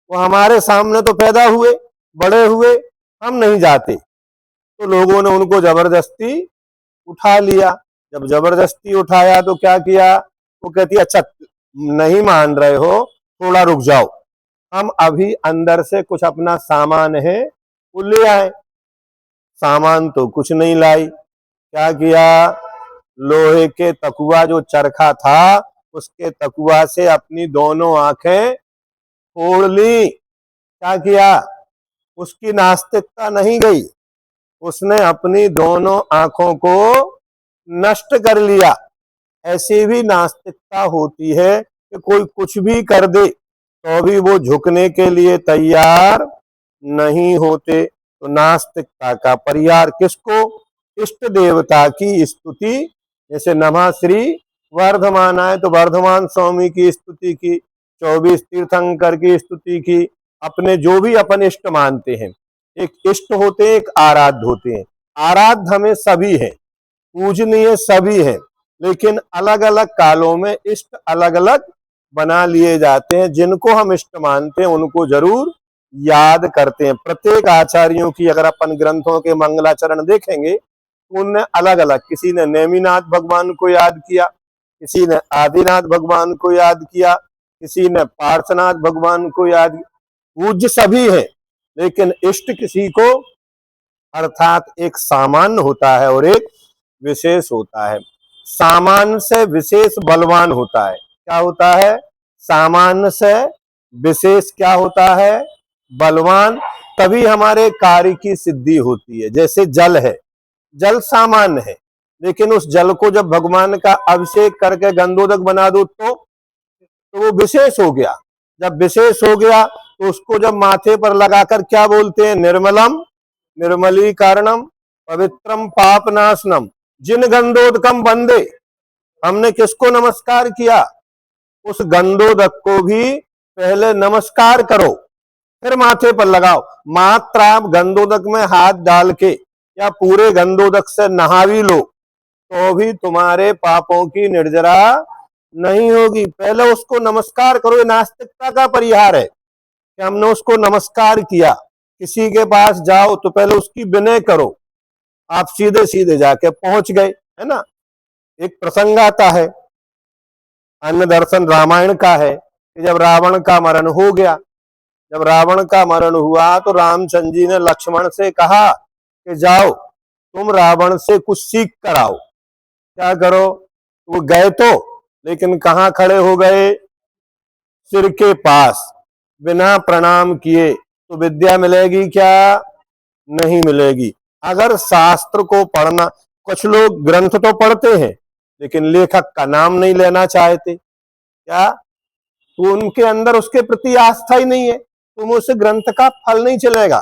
वो हमारे सामने तो पैदा हुए, बड़े हुए, हम नहीं जाते। तो लोगों ने उनको जबरदस्ती उठा लिया। जब जबरदस्ती उठाया तो क्या किया? वो कहती अच्छा, नहीं मान रहे हो, थोड़ा रुक जाओ, हम अभी अंदर से कुछ अपना सामान है वो ले आए। सामान तो कुछ नहीं लाई। क्या किया? लोहे के तकुआ जो चरखा था, उसके तकुआ से अपनी दोनों आंखें फोड़ ली। क्या किया? उसकी नास्तिकता नहीं गई, उसने अपनी दोनों आंखों को नष्ट कर लिया। ऐसी भी नास्तिकता होती है कि कोई कुछ भी कर दे तो भी वो झुकने के लिए तैयार नहीं होते। तो नास्तिकता का परिहार किसको? इष्ट देवता की स्तुति। जैसे नमः श्री वर्धमानाय, तो वर्धमान स्वामी की स्तुति की, 24 तीर्थंकर की स्तुति की, अपने जो भी अपन इष्ट मानते हैं। एक इष्ट होते हैं, एक आराध्य होते हैं। आराध्य हमें सभी है, पूजनीय सभी है, लेकिन अलग अलग कालों में इष्ट अलग अलग बना लिए जाते हैं। जिनको हम इष्ट मानते हैं उनको जरूर याद करते हैं। प्रत्येक आचार्यों की अगर अपन ग्रंथों के मंगलाचरण देखेंगे तो उनने अलग अलग, किसी ने नेमिनाथ भगवान को याद किया, किसी ने आदिनाथ भगवान को याद किया, किसी ने पार्श्वनाथ भगवान को याद किया। पूज्य सभी है, लेकिन इष्ट किसी को, अर्थात एक सामान्य होता है और एक विशेष होता है। सामान्य से विशेष बलवान होता है। क्या होता है? सामान्य से विशेष क्या होता है? बलवान। तभी हमारे कार्य की सिद्धि होती है। जैसे जल है, जल सामान्य है, लेकिन उस जल को जब भगवान का अभिषेक करके गंधोदक बना दो तो वो विशेष हो गया। जब विशेष हो गया तो उसको जब माथे पर लगाकर क्या बोलते हैं? निर्मलम निर्मलीकरणम पवित्रम पापनाशनम जिन गंधोदकम वंदे। हमने किसको नमस्कार किया? उस गंधोदक को भी पहले नमस्कार करो, फिर माथे पर लगाओ। मात्र आप गंधोदक में हाथ डाल के या पूरे गंधोदक से नहा भी लो तो भी तुम्हारे पापों की निर्जरा नहीं होगी। पहले उसको नमस्कार करो। ये नास्तिकता का परिहार है कि हमने उसको नमस्कार किया। किसी के पास जाओ तो पहले उसकी विनय करो, आप सीधे सीधे जाके पहुंच गए, है ना। एक प्रसंग आता है, अन्न दर्शन रामायण का है, कि जब रावण का मरण हो गया, जब रावण का मरण हुआ तो रामचंद्र जी ने लक्ष्मण से कहा कि जाओ तुम रावण से कुछ सीख कर आओ। क्या करो? वो गए तो, लेकिन कहाँ खड़े हो गए? सिर के पास, बिना प्रणाम किए। तो विद्या मिलेगी क्या? नहीं मिलेगी। अगर शास्त्र को पढ़ना, कुछ लोग ग्रंथ तो पढ़ते हैं लेकिन लेखक का नाम नहीं लेना चाहते, क्या? तो उनके अंदर उसके प्रति आस्था ही नहीं है, तुम उस ग्रंथ का फल नहीं चलेगा।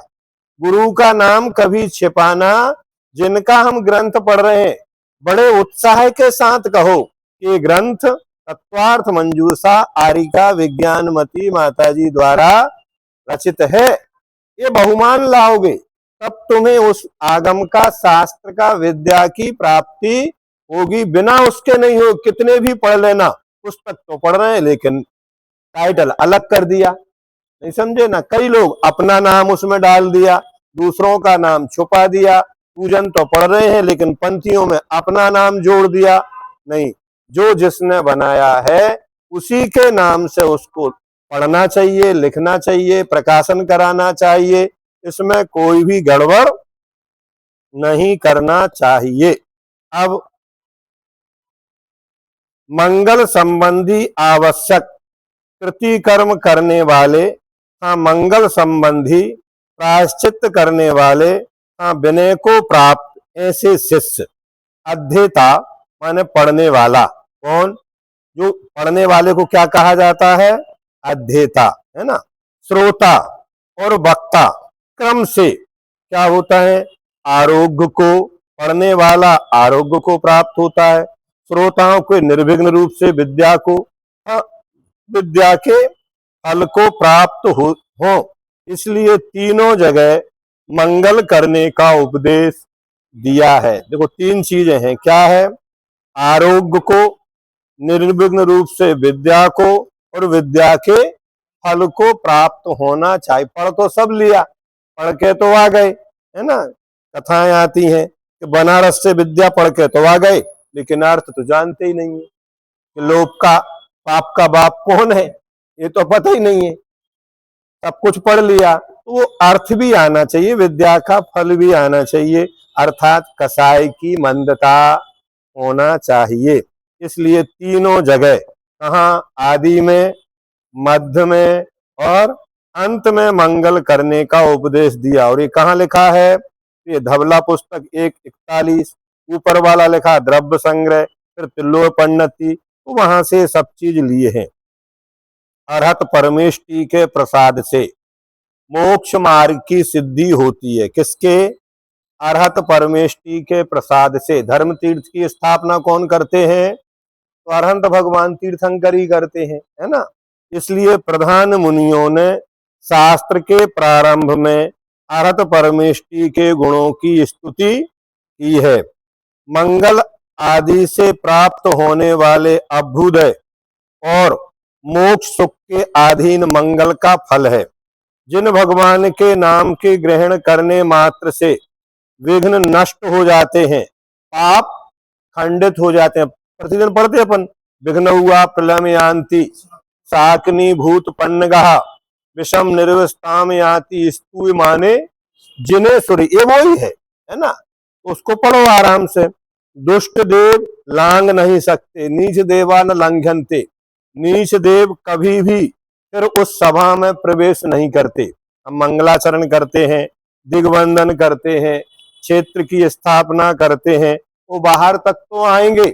गुरु का नाम कभी छिपाना, जिनका हम ग्रंथ पढ़ रहे हैं बड़े उत्साह के साथ कहो कि ग्रंथ तत्वार्थ मंजूषा आरिका विज्ञानमती माताजी द्वारा रचित है, ये बहुमान लाओगे तब तुम्हें उस आगम का, शास्त्र का, विद्या की प्राप्ति होगी। बिना उसके नहीं हो। कितने भी पढ़ लेना, पुस्तक तो पढ़ रहे हैं लेकिन टाइटल अलग कर दिया, नहीं समझे ना। कई लोग अपना नाम उसमें डाल दिया, दूसरों का नाम छुपा दिया। पूजन तो पढ़ रहे हैं लेकिन पंक्तियों में अपना नाम जोड़ दिया। नहीं, जो जिसने बनाया है उसी के नाम से उसको पढ़ना चाहिए, लिखना चाहिए, प्रकाशन कराना चाहिए। इसमें कोई भी गड़बड़ नहीं करना चाहिए। अब मंगल संबंधी आवश्यक कृति कर्म करने वाले, हाँ मंगल संबंधी प्रायश्चित करने वाले, हाँ विनय को प्राप्त ऐसे शिष्य। अध्येता माने पढ़ने वाला। कौन? जो पढ़ने वाले को क्या कहा जाता है? अध्येता, है ना। श्रोता और वक्ता क्रम से क्या होता है? आरोग्य को, पढ़ने वाला आरोग्य को प्राप्त होता है, श्रोताओं को निर्विघ्न रूप से विद्या को, विद्या के फल को प्राप्त हो। इसलिए तीनों जगह मंगल करने का उपदेश दिया है। देखो तीन चीजें हैं, क्या है? आरोग्य को, निर्विघ्न रूप से विद्या को, और विद्या के फल को प्राप्त होना चाहिए। पढ़ तो सब लिया, पढ़ के तो आ गए, है ना। कथाएं आती हैं कि बनारस से विद्या पढ़ के तो आ गए लेकिन अर्थ तो जानते ही नहीं है कि लोभ का, पाप का बाप कौन है, ये तो पता ही नहीं है। सब कुछ पढ़ लिया तो वो अर्थ भी आना चाहिए, विद्या का फल भी आना चाहिए, अर्थात कसाई की मंदता होना चाहिए। इसलिए तीनों जगह, कहाँ? आदि में, मध्य में और अंत में मंगल करने का उपदेश दिया। और ये कहाँ लिखा है? ये धवला पुस्तक 1:41। ऊपर वाला लिखा द्रव्य संग्रह, फिर तिल्लो पंडिती, तो वहां से सब चीज लिए हैं। अरहत परमेष्टि के प्रसाद से मोक्ष मार्ग की सिद्धि होती है। किसके? अरहत परमेष्टि के प्रसाद से। धर्म तीर्थ की स्थापना कौन करते हैं? तो अरहंत भगवान तीर्थंकर ही करते हैं, है ना। इसलिए प्रधान मुनियों ने शास्त्र के प्रारंभ में अरहत परमेष्टि के गुणों की स्तुति की है। मंगल आदि से प्राप्त होने वाले अभ्युदय और मोक्ष सुख के अधीन मंगल का फल है। जिन भगवान के नाम के ग्रहण करने मात्र से विघ्न नष्ट हो जाते हैं, पाप खंडित हो जाते हैं। प्रतिदिन पढ़ते अपन, विघ्न हुआ प्रलम यान्ति साकनी भूत पन्नगः विषम निर्वस्ताम याति स्तु माने जिन्हें सूर्य, ये वही है ना। उसको पढ़ो आराम से। दुष्ट देव लांग नहीं सकते, नीच देवा न लंघनते। नीच देव कभी भी फिर उस सभा में प्रवेश नहीं करते। हम मंगलाचरण करते हैं, दिग्बंधन करते हैं, क्षेत्र की स्थापना करते हैं, वो बाहर तक तो आएंगे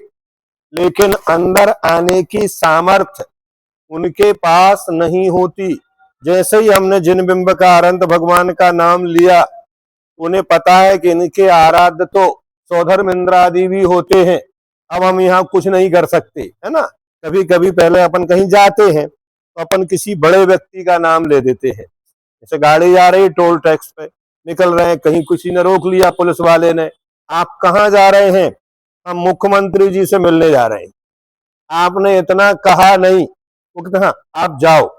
लेकिन अंदर आने की सामर्थ्य उनके पास नहीं होती। जैसे ही हमने जिन बिंब का, अनंत भगवान का नाम लिया, उन्हें पता है कि इनके आराध्य तो सौधर्म इंद्र आदि भी होते हैं। अब हम यहाँ कुछ नहीं कर सकते, है ना। कभी कभी पहले अपन कहीं जाते हैं तो अपन किसी बड़े व्यक्ति का नाम ले देते हैं। जैसे गाड़ी जा रही टोल टैक्स पे, निकल रहे हैं, कहीं किसी ने रोक लिया पुलिस वाले ने, आप कहाँ जा रहे हैं? हम मुख्यमंत्री जी से मिलने जा रहे हैं। आपने इतना कहा नहीं, वो कहते हाँ आप जाओ।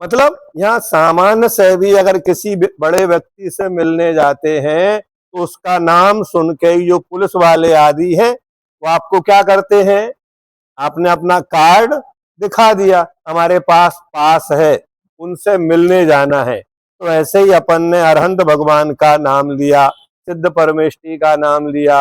मतलब यहाँ सामान्य से भी अगर किसी बड़े व्यक्ति से मिलने जाते हैं तो उसका नाम सुन के ही जो पुलिस वाले आदि हैं वो आपको क्या करते हैं, आपने अपना कार्ड दिखा दिया, हमारे पास है, उनसे मिलने जाना है। तो ऐसे ही अपन ने अरहंत भगवान का नाम लिया, सिद्ध परमेष्ठी का नाम लिया,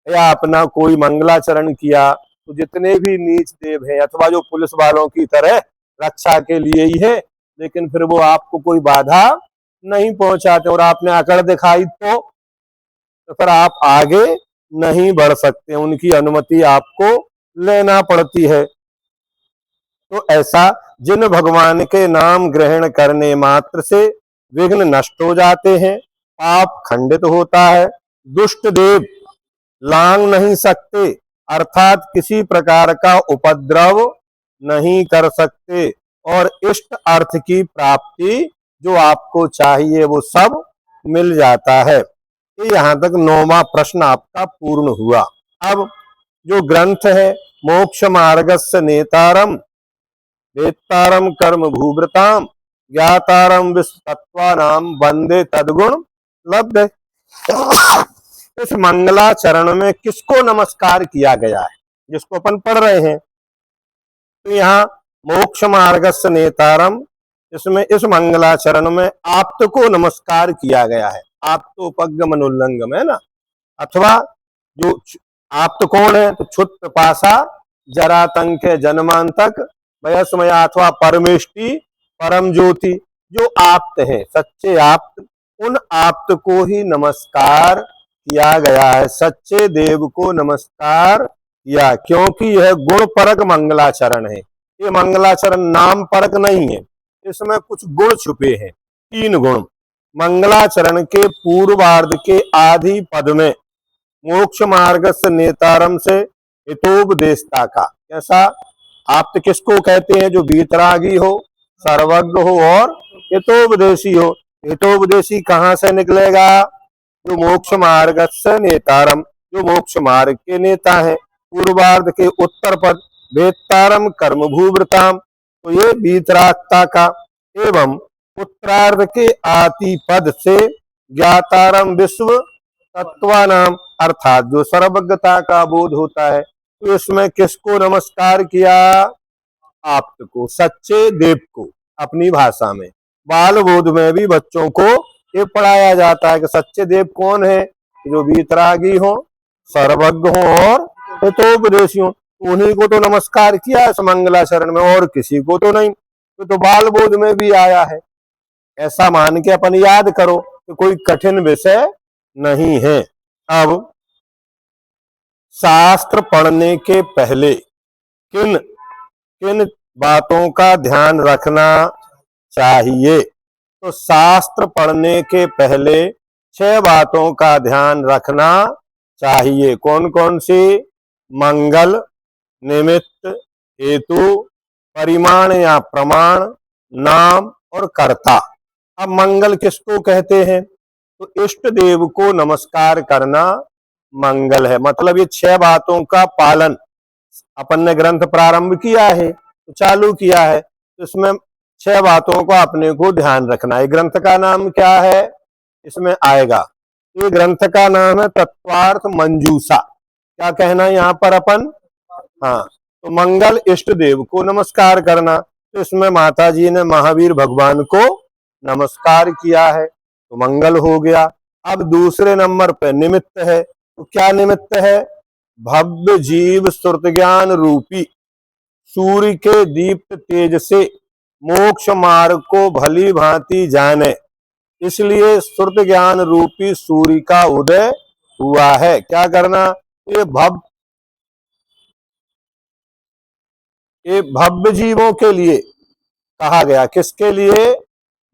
या अपना कोई मंगलाचरण किया, तो जितने भी नीच देव हैं अथवा जो पुलिस वालों की तरह रक्षा के लिए ही है, लेकिन फिर वो आपको कोई बाधा नहीं पहुंचाते और आपने अकड़ दिखाई तो फिर आप आगे नहीं बढ़ सकते, उनकी अनुमति आपको लेना पड़ती है। तो ऐसा जिन भगवान के नाम ग्रहण करने मात्र से विघ्न नष्ट हो जाते हैं, पाप खंडित होता है, दुष्ट देव लांग नहीं सकते, अर्थात किसी प्रकार का उपद्रव नहीं कर सकते, और इष्ट अर्थ की प्राप्ति जो आपको चाहिए वो सब मिल जाता है। यहाँ तक 9वां प्रश्न आपका पूर्ण हुआ। अब जो ग्रंथ है, मोक्ष मार्गस्य नेतारम वेत्तारम कर्म भूभृताम ज्ञातारम विश्व तत्वानाम वंदे तद्गुण लब्धे। इस मंगलाचरण में किसको नमस्कार किया गया है, जिसको अपन पढ़ रहे हैं? तो यहाँ मोक्ष मार्गस्य नेतारम, इसमें इस मंगलाचरण में आप्त को नमस्कार किया गया है। आप्त उपगम अनुल्लंघम है ना, अथवा जो आप्त कौन है? तो क्षुत पासा जरातंक जन्मांतक वयस्मया अथवा परमेष्टि परम ज्योति, जो आप्त है, सच्चे आप्त, उन आप्त को ही नमस्कार किया गया है, सच्चे देव को नमस्कार किया, क्योंकि यह गुण परक मंगलाचरण है। ये मंगलाचरण नाम परक नहीं है, इसमें कुछ गुण छुपे हैं, 3 गुण। मंगलाचरण के पूर्वार्ध के आदि पद में मोक्ष मार्ग से नेतारम से हितोपदेशता का, कैसा? आप्त किसको कहते हैं? जो वीतरागी हो, सर्वज्ञ हो और हितोपदेशी हो। हितोपदेशी कहाँ से निकलेगा? जो मोक्ष मार्ग से नेतारम, जो मोक्ष मार्ग के नेता है। पूर्वार्ध के उत्तर पद वेत्तारम कर्म भूवृताम, तो ये वीतरागता का। एवं उत्तरार्ध के आदि पद से ज्ञातारम विश्व तत्वानाम, अर्थात जो सर्वज्ञता का बोध होता है। तो इसमें किसको नमस्कार किया? आप्त को, सच्चे देव को। अपनी भाषा में बाल बोध में भी बच्चों को ये पढ़ाया जाता है कि सच्चे देव कौन है? जो वीतरागी हो, सर्वज्ञ हो और हितोपदेशी हो, उन्हीं को तो नमस्कार किया इस मंगलाचरण में, और किसी को तो नहीं। तो बाल बोध में भी आया है, ऐसा मान के अपन याद करो कि कोई कठिन विषय नहीं है। अब शास्त्र पढ़ने के पहले किन किन बातों का ध्यान रखना चाहिए? तो शास्त्र पढ़ने के पहले 6 बातों का ध्यान रखना चाहिए। कौन कौन सी? मंगल, निमित्त, हेतु, परिमाण या प्रमाण, नाम और कर्ता। अब मंगल किसको कहते हैं? तो इष्ट देव को नमस्कार करना मंगल है। मतलब ये 6 बातों का पालन, अपन ने ग्रंथ प्रारंभ किया है तो चालू किया है, तो इसमें 6 बातों को अपने को ध्यान रखना है। ग्रंथ का नाम क्या है? इसमें आएगा, ये ग्रंथ का नाम है तत्वार्थ मंजूषा। क्या कहना है यहाँ पर अपन? हाँ, तो मंगल इष्ट देव को नमस्कार करना, तो इसमें माता जी ने महावीर भगवान को नमस्कार किया है, तो मंगल हो गया। अब दूसरे नंबर पे निमित्त है, तो क्या निमित्त है? भव्य जीव श्रुत ज्ञान रूपी सूर्य के दीप्त तेज से मोक्ष मार्ग को भली भांति जाने, इसलिए श्रुत ज्ञान रूपी सूर्य का उदय हुआ है। क्या करना? ये भव्य जीवों के लिए कहा गया। किसके लिए?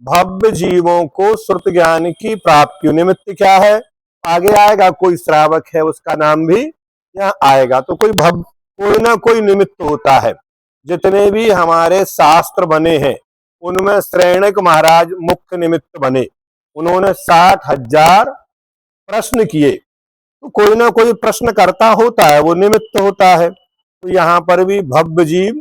भव्य जीवों को श्रुत ज्ञान की प्राप्ति। निमित्त क्या है? आगे आएगा, कोई श्रावक है उसका नाम भी यहाँ आएगा। तो कोई ना कोई निमित्त होता है। जितने भी हमारे शास्त्र बने हैं उनमें श्रेणिक महाराज मुख्य निमित्त बने। उन्होंने 60,000 प्रश्न किए। तो कोई ना कोई प्रश्नकर्ता होता है, वो निमित्त होता है। तो यहाँ पर भी भव्य जीव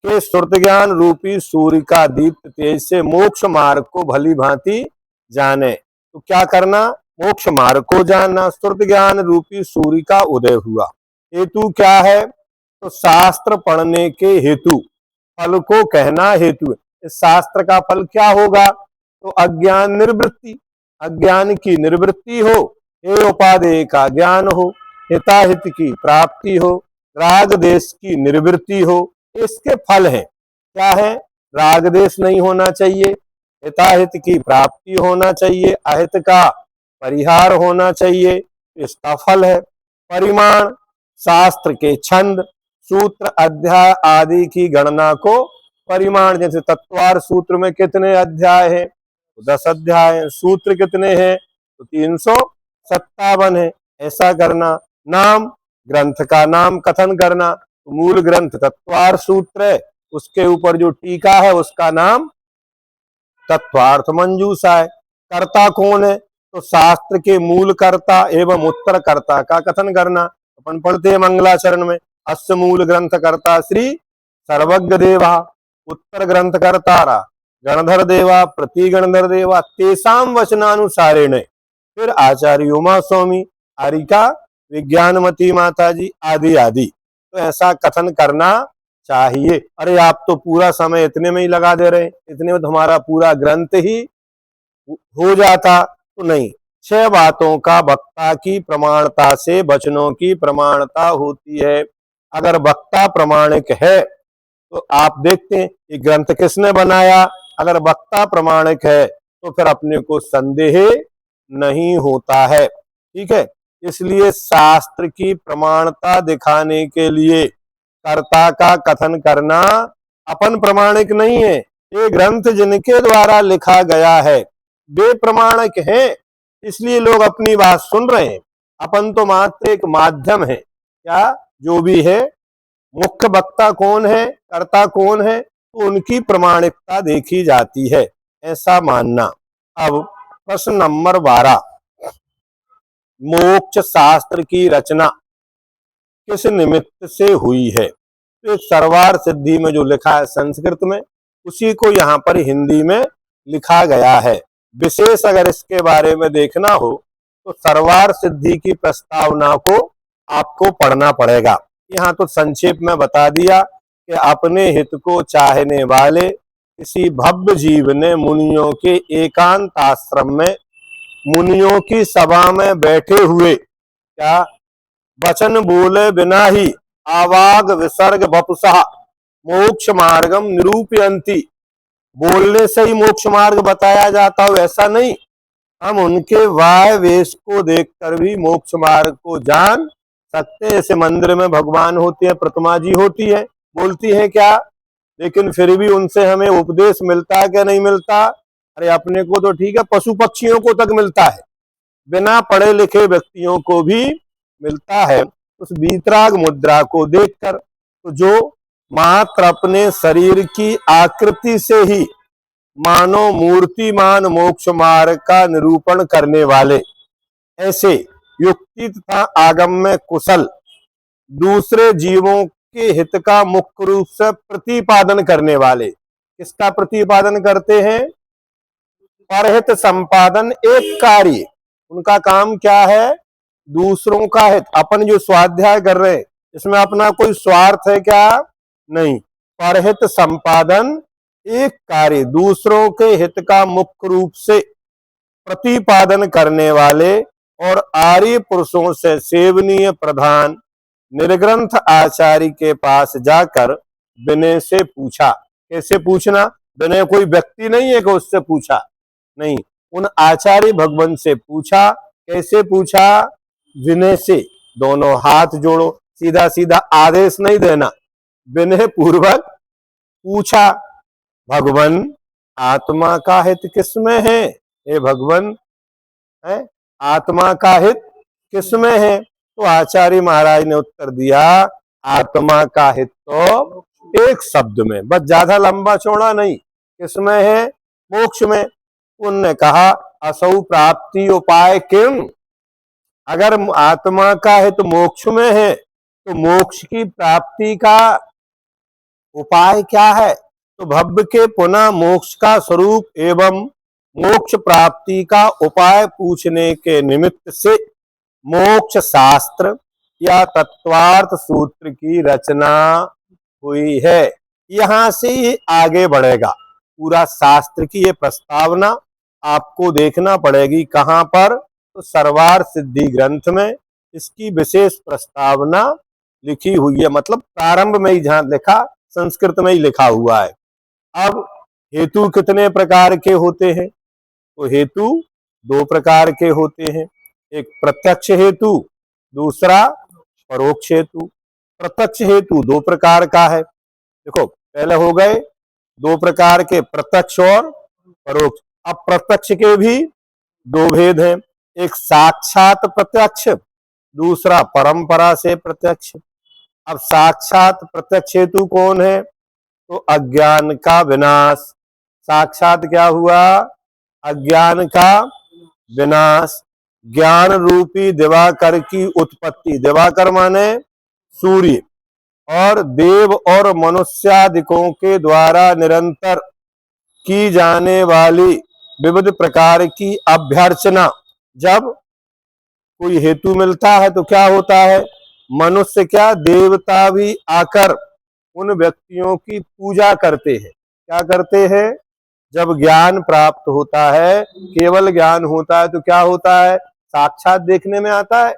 के सुरत ज्ञान रूपी सूर्य का दीप्त तेज से मोक्ष मार्ग को भली भांति जाने। तो क्या करना? मोक्ष मार्ग को जानना। सुरत ज्ञान रूपी सूर्य का उदय हुआ। हेतु क्या है? तो शास्त्र पढ़ने के हेतु, फल को कहना हेतु। इस शास्त्र का फल क्या होगा? तो अज्ञान निवृत्ति, अज्ञान की निवृत्ति हो, हे उपादेय का ज्ञान हो, हिताहित की प्राप्ति हो, राग देश की निवृत्ति हो। इसके फल हैं। क्या है? राग देश नहीं होना चाहिए, हिताहित की प्राप्ति होना चाहिए, अहित का परिहार होना चाहिए। इसका फल है। परिमाण, शास्त्र के छंद, सूत्र, अध्याय आदि की गणना को परिमाण। जैसे तत्वार सूत्र में कितने अध्याय हैं? 10 अध्याय हैं। सूत्र कितने हैं? तो 357 है। ऐसा करना। नाम, ग्रंथ का नाम कथन करना। तो मूल ग्रंथ तत्वार सूत्र है, उसके ऊपर जो टीका है उसका नाम तत्वार्थ मंजूषा है। कर्ता कौन है? तो शास्त्र के मूल कर्ता एवं उत्तर कर्ता का कथन करना। अपन पढ़ते हैं मंगलाचरण में, अस्य मूल ग्रंथ कर्ता श्री सर्वज्ञ देवा, उत्तर ग्रंथ कर्तारा गणधर देवा, प्रति गणधर देवा, तेसाम वचनानुसारेण। फिर आचार्य उमा स्वामी, आरिका विज्ञानमती माता जी, आदि आदि। तो ऐसा कथन करना चाहिए। अरे आप तो पूरा समय इतने में ही लगा दे रहे हैं, इतने में तो हमारा पूरा ग्रंथ ही हो जाता। तो नहीं, 6 बातों का वक्ता की प्रमाणता से वचनों की प्रमाणता होती है। अगर वक्ता प्रमाणिक है तो आप देखते हैं ये ग्रंथ किसने बनाया। अगर वक्ता प्रमाणिक है तो फिर अपने को संदेह नहीं होता है। ठीक है, इसलिए शास्त्र की प्रमाणता दिखाने के लिए कर्ता का कथन करना अपन प्रमाणिक नहीं है। ये ग्रंथ जिनके द्वारा लिखा गया है वे प्रमाणिक हैं, इसलिए लोग अपनी बात सुन रहे हैं। अपन तो मात्र एक माध्यम है। क्या जो भी है, मुख्य वक्ता कौन है, कर्ता कौन है, तो उनकी प्रमाणिकता देखी जाती है, ऐसा मानना। अब प्रश्न नंबर 12, मोक्ष शास्त्र की रचना किस निमित्त से हुई है? तो सर्वार सिद्धि में जो लिखा है संस्कृत में, उसी को यहाँ पर हिंदी में लिखा गया है। विशेष अगर इसके बारे में देखना हो तो सर्वार सिद्धि की प्रस्तावना को आपको पढ़ना पड़ेगा। यहाँ तो संक्षेप में बता दिया कि अपने हित को चाहने वाले किसी भव्य जीव ने मुनियों के एकांत आश्रम में, मुनियों की सभा में बैठे हुए, क्या वचन बोले बिना ही आवाग विसर्ग वपुषा मोक्ष मार्गम निरूपयन्ति। बोलने से ही मोक्ष मार्ग बताया जाता हो ऐसा नहीं, हम उनके वाय वेश को देखकर भी मोक्ष मार्ग को जान सकते हैं। ऐसे मंदिर में भगवान होते हैं, प्रतिमा जी होती है, बोलती है क्या, लेकिन फिर भी उनसे हमें उपदेश मिलता है क्या नहीं मिलता? अरे अपने को तो ठीक है, पशु पक्षियों को तक मिलता है, बिना पढ़े लिखे व्यक्तियों को भी मिलता है। उस वीतराग मुद्रा को देखकर, तो जो मात्र अपने शरीर की आकृति से ही मानो मूर्तिमान मोक्ष मार्ग का निरूपण करने वाले, ऐसे युक्ति तथा आगम में कुशल, दूसरे जीवों के हित का मुख्य रूप से प्रतिपादन करने वाले। किसका प्रतिपादन करते हैं? परहित संपादन एक कार्य। उनका काम क्या है? दूसरों का हित। अपन जो स्वाध्याय कर रहे हैं इसमें अपना कोई स्वार्थ है क्या? नहीं। परहित संपादन एक कार्य, दूसरों के हित का मुख्य रूप से प्रतिपादन करने वाले और आर्य पुरुषों से सेवनीय प्रधान निर्ग्रंथ आचार्य के पास जाकर विनय से पूछा। कैसे पूछना? विनय कोई व्यक्ति नहीं है कि उससे पूछा, नहीं, उन आचार्य भगवान से पूछा। कैसे पूछा? विनय से। दोनों हाथ जोड़ो, सीधा सीधा आदेश नहीं देना, विनय पूर्वक पूछा। भगवान, आत्मा का हित किसमें है? हे भगवान, है आत्मा का हित किसमें है? तो आचार्य महाराज ने उत्तर दिया, आत्मा का हित तो एक शब्द में, बस ज्यादा लंबा चौड़ा नहीं। किसमें है? मोक्ष में। उनने कहा, असौ प्राप्ति उपाय किम। अगर आत्मा का है तो मोक्ष में है, तो मोक्ष की प्राप्ति का उपाय क्या है। तो भव्य के पुनः मोक्ष का स्वरूप एवं मोक्ष प्राप्ति का उपाय पूछने के निमित्त से मोक्ष शास्त्र या तत्वार्थ सूत्र की रचना हुई है। यहां से ये आगे बढ़ेगा। पूरा शास्त्र की ये प्रस्तावना आपको देखना पड़ेगी। कहां पर, तो सर्वार्थ सिद्धि ग्रंथ में इसकी विशेष प्रस्तावना लिखी हुई है। मतलब प्रारंभ में ही जहां लिखा, संस्कृत में ही लिखा हुआ है। अब हेतु कितने प्रकार के होते हैं, तो हेतु दो प्रकार के होते हैं। एक प्रत्यक्ष हेतु, दूसरा परोक्ष हेतु। प्रत्यक्ष हेतु दो प्रकार का है। देखो पहले हो गए दो प्रकार के, प्रत्यक्ष और परोक्ष। अब प्रत्यक्ष के भी दो भेद हैं, एक साक्षात प्रत्यक्ष, दूसरा परंपरा से प्रत्यक्ष। अब साक्षात प्रत्यक्ष हेतु कौन है, तो अज्ञान का विनाश। साक्षात क्या हुआ, अज्ञान का विनाश। ज्ञान रूपी दिवाकर की उत्पत्ति, दिवाकर माने सूर्य, और देव और मनुष्यादिकों के द्वारा निरंतर की जाने वाली विविध प्रकार की अभ्यर्चना। जब कोई हेतु मिलता है तो क्या होता है, मनुष्य क्या, देवता भी आकर उन व्यक्तियों की पूजा करते हैं। क्या करते हैं, जब ज्ञान प्राप्त होता है, केवल ज्ञान होता है तो क्या होता है, साक्षात देखने में आता है।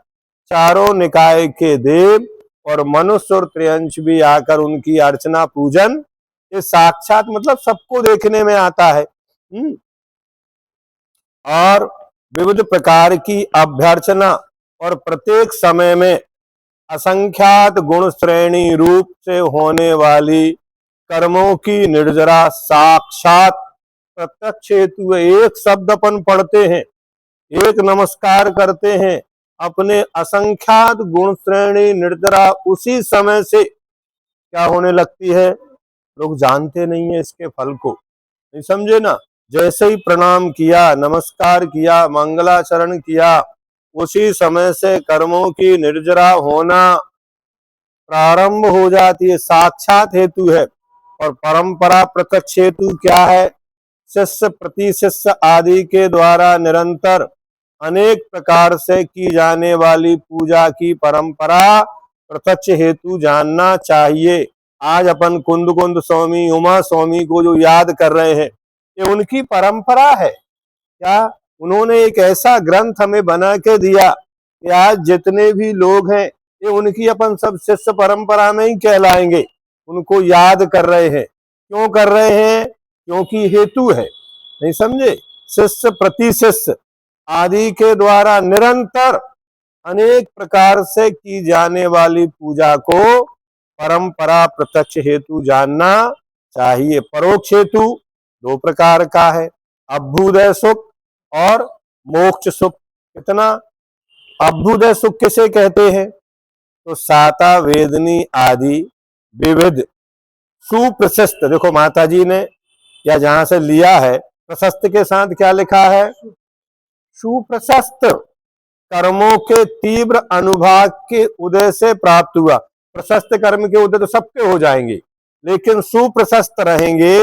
चारों निकाय के देव और मनुष्य और त्रियंश भी आकर उनकी अर्चना पूजन, ये साक्षात मतलब सबको देखने में आता है। और विविध प्रकार की अभ्यर्चना, और प्रत्येक समय में असंख्यात गुण श्रेणी रूप से होने वाली कर्मों की निर्जरा साक्षात प्रत्यक्ष हेतु है। एक शब्द अपन पढ़ते हैं, एक नमस्कार करते हैं, अपने असंख्यात गुण श्रेणी निर्जरा उसी समय से क्या होने लगती है, लोग जानते नहीं है इसके फल को, नहीं समझे ना। जैसे ही प्रणाम किया, नमस्कार किया, मंगलाचरण किया, उसी समय से कर्मों की निर्जरा होना प्रारंभ हो जाती है, साक्षात हेतु है। और परंपरा प्रत्यक्ष हेतु क्या है, शिष्य प्रति शिष्य आदि के द्वारा निरंतर अनेक प्रकार से की जाने वाली पूजा की परंपरा प्रत्यक्ष हेतु जानना चाहिए। आज अपन कुंद कुंद स्वामी, उमा स्वामी को जो याद कर रहे हैं, ये उनकी परंपरा है। क्या उन्होंने एक ऐसा ग्रंथ हमें बना के दिया कि आज जितने भी लोग हैं ये उनकी अपन सब शिष्य परंपरा में ही कहलाएंगे। उनको याद कर रहे हैं, क्यों कर रहे हैं, क्योंकि हेतु है, नहीं समझे। शिष्य प्रति शिष्य आदि के द्वारा निरंतर अनेक प्रकार से की जाने वाली पूजा को परंपरा प्रत्यक्ष हेतु जानना चाहिए। परोक्ष हेतु दो प्रकार का है, अभ्युदय सुख और मोक्ष सुख। कितना, अभ्युदय सुख किसे कहते हैं, तो साता वेदनी आदि विविध सुप्रशस्त, देखो माता जी ने या जहां से लिया है, प्रशस्त के साथ क्या लिखा है, सुप्रशस्त कर्मों के तीव्र अनुभाग के उदय से प्राप्त हुआ। प्रशस्त कर्म के उदय तो सबके हो जाएंगे, लेकिन सुप्रशस्त रहेंगे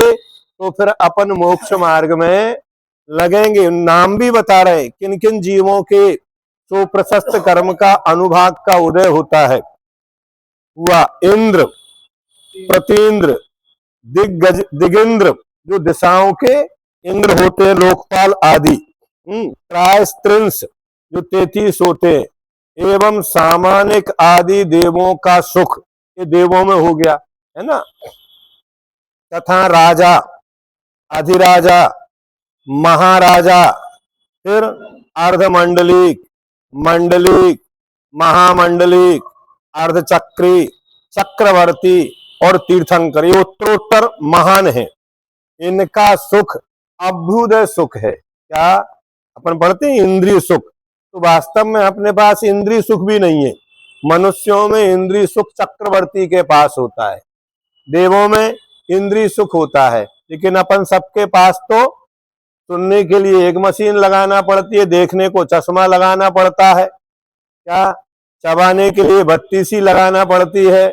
तो फिर अपन मोक्ष मार्ग में लगेंगे। नाम भी बता रहे किन किन जीवों के सुप्रशस्त कर्म का अनुभाग का उदय होता है। हुआ इंद्र, प्रतीन्द्र, दिग्गज, दिगेंद्र, जो दिशाओं के इंद्र होते हैं, लोकपाल आदि। त्रायस्त्रिंश, जो 33 होते हैं, एवं सामानिक आदि देवों का सुख, ये देवों में हो गया है ना। तथा राजा, अधिराजा, महाराजा, फिर अर्धमंडलिक, मंडलिक, महामंडलिक, अर्धचक्री, चक्रवर्ती और तीर्थंकर, ये उत्तरोत्तर महान है। इनका सुख अभ्युदय सुख है। क्या अपन पढ़ते हैं इंद्रिय सुख, तो वास्तव में अपने पास इंद्रिय सुख भी नहीं है। मनुष्यों में इंद्रिय सुख चक्रवर्ती के पास होता है, देवों में इंद्रिय सुख होता है, लेकिन अपन सबके पास तो सुनने के लिए एक मशीन लगाना पड़ती है, देखने को चश्मा लगाना पड़ता है, क्या चबाने के लिए बत्ती सी लगाना पड़ती है,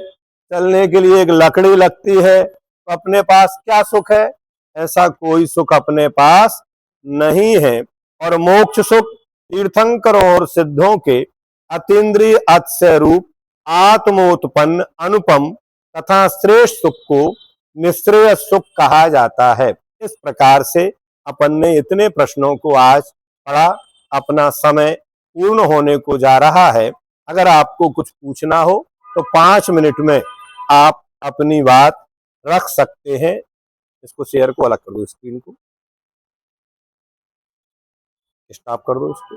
चलने के लिए एक लकड़ी लगती है। तो अपने पास क्या सुख है? ऐसा कोई सुख अपने पास नहीं है। और मोक्ष सुख तीर्थंकरों और सिद्धों के अतीन्द्रिय अतिशय रूप आत्मोत्पन्न अनुपम तथा श्रेष्ठ सुख को निश्रेय सुख कहा जाता है। इस प्रकार से अपन ने इतने प्रश्नों को आज पढ़ा। अपना समय पूर्ण होने को जा रहा है। अगर आपको कुछ पूछना हो तो 5 मिनट में आप अपनी बात रख सकते हैं। इसको शेयर को अलग कर दो, स्क्रीन को स्टॉप कर दो, इसको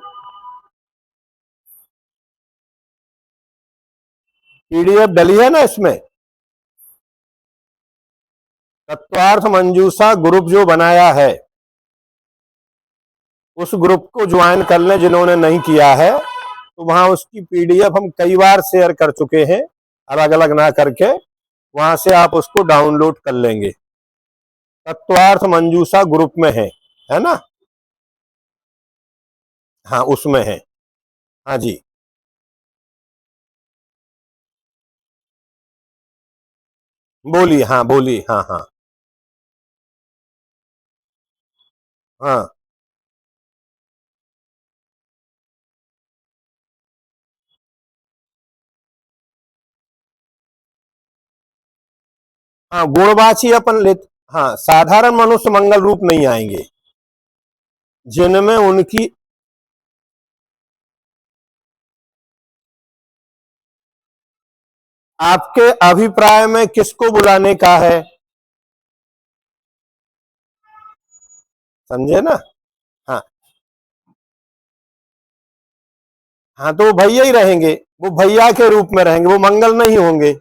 पीडीएफ डली है ना इसमें। तत्वार्थ मंजूषा ग्रुप जो बनाया है उस ग्रुप को ज्वाइन कर लें जिन्होंने नहीं किया है। तो वहां उसकी पीडीएफ हम कई बार शेयर कर चुके हैं, अलग अलग ना करके। वहां से आप उसको डाउनलोड कर लेंगे। तत्वार्थ मंजूषा ग्रुप में है ना? हाँ उसमें है। हाँ जी, बोलिए। हाँ बोलिए। हाँ हाँ हाँ हाँ, गुणवाची अपन ले। हाँ, साधारण मनुष्य मंगल रूप नहीं आएंगे, जिनमें उनकी आपके अभिप्राय में किसको बुलाने का है, समझे ना? हाँ हाँ, तो वो भैया ही रहेंगे, वो भैया के रूप में रहेंगे, वो मंगल नहीं होंगे।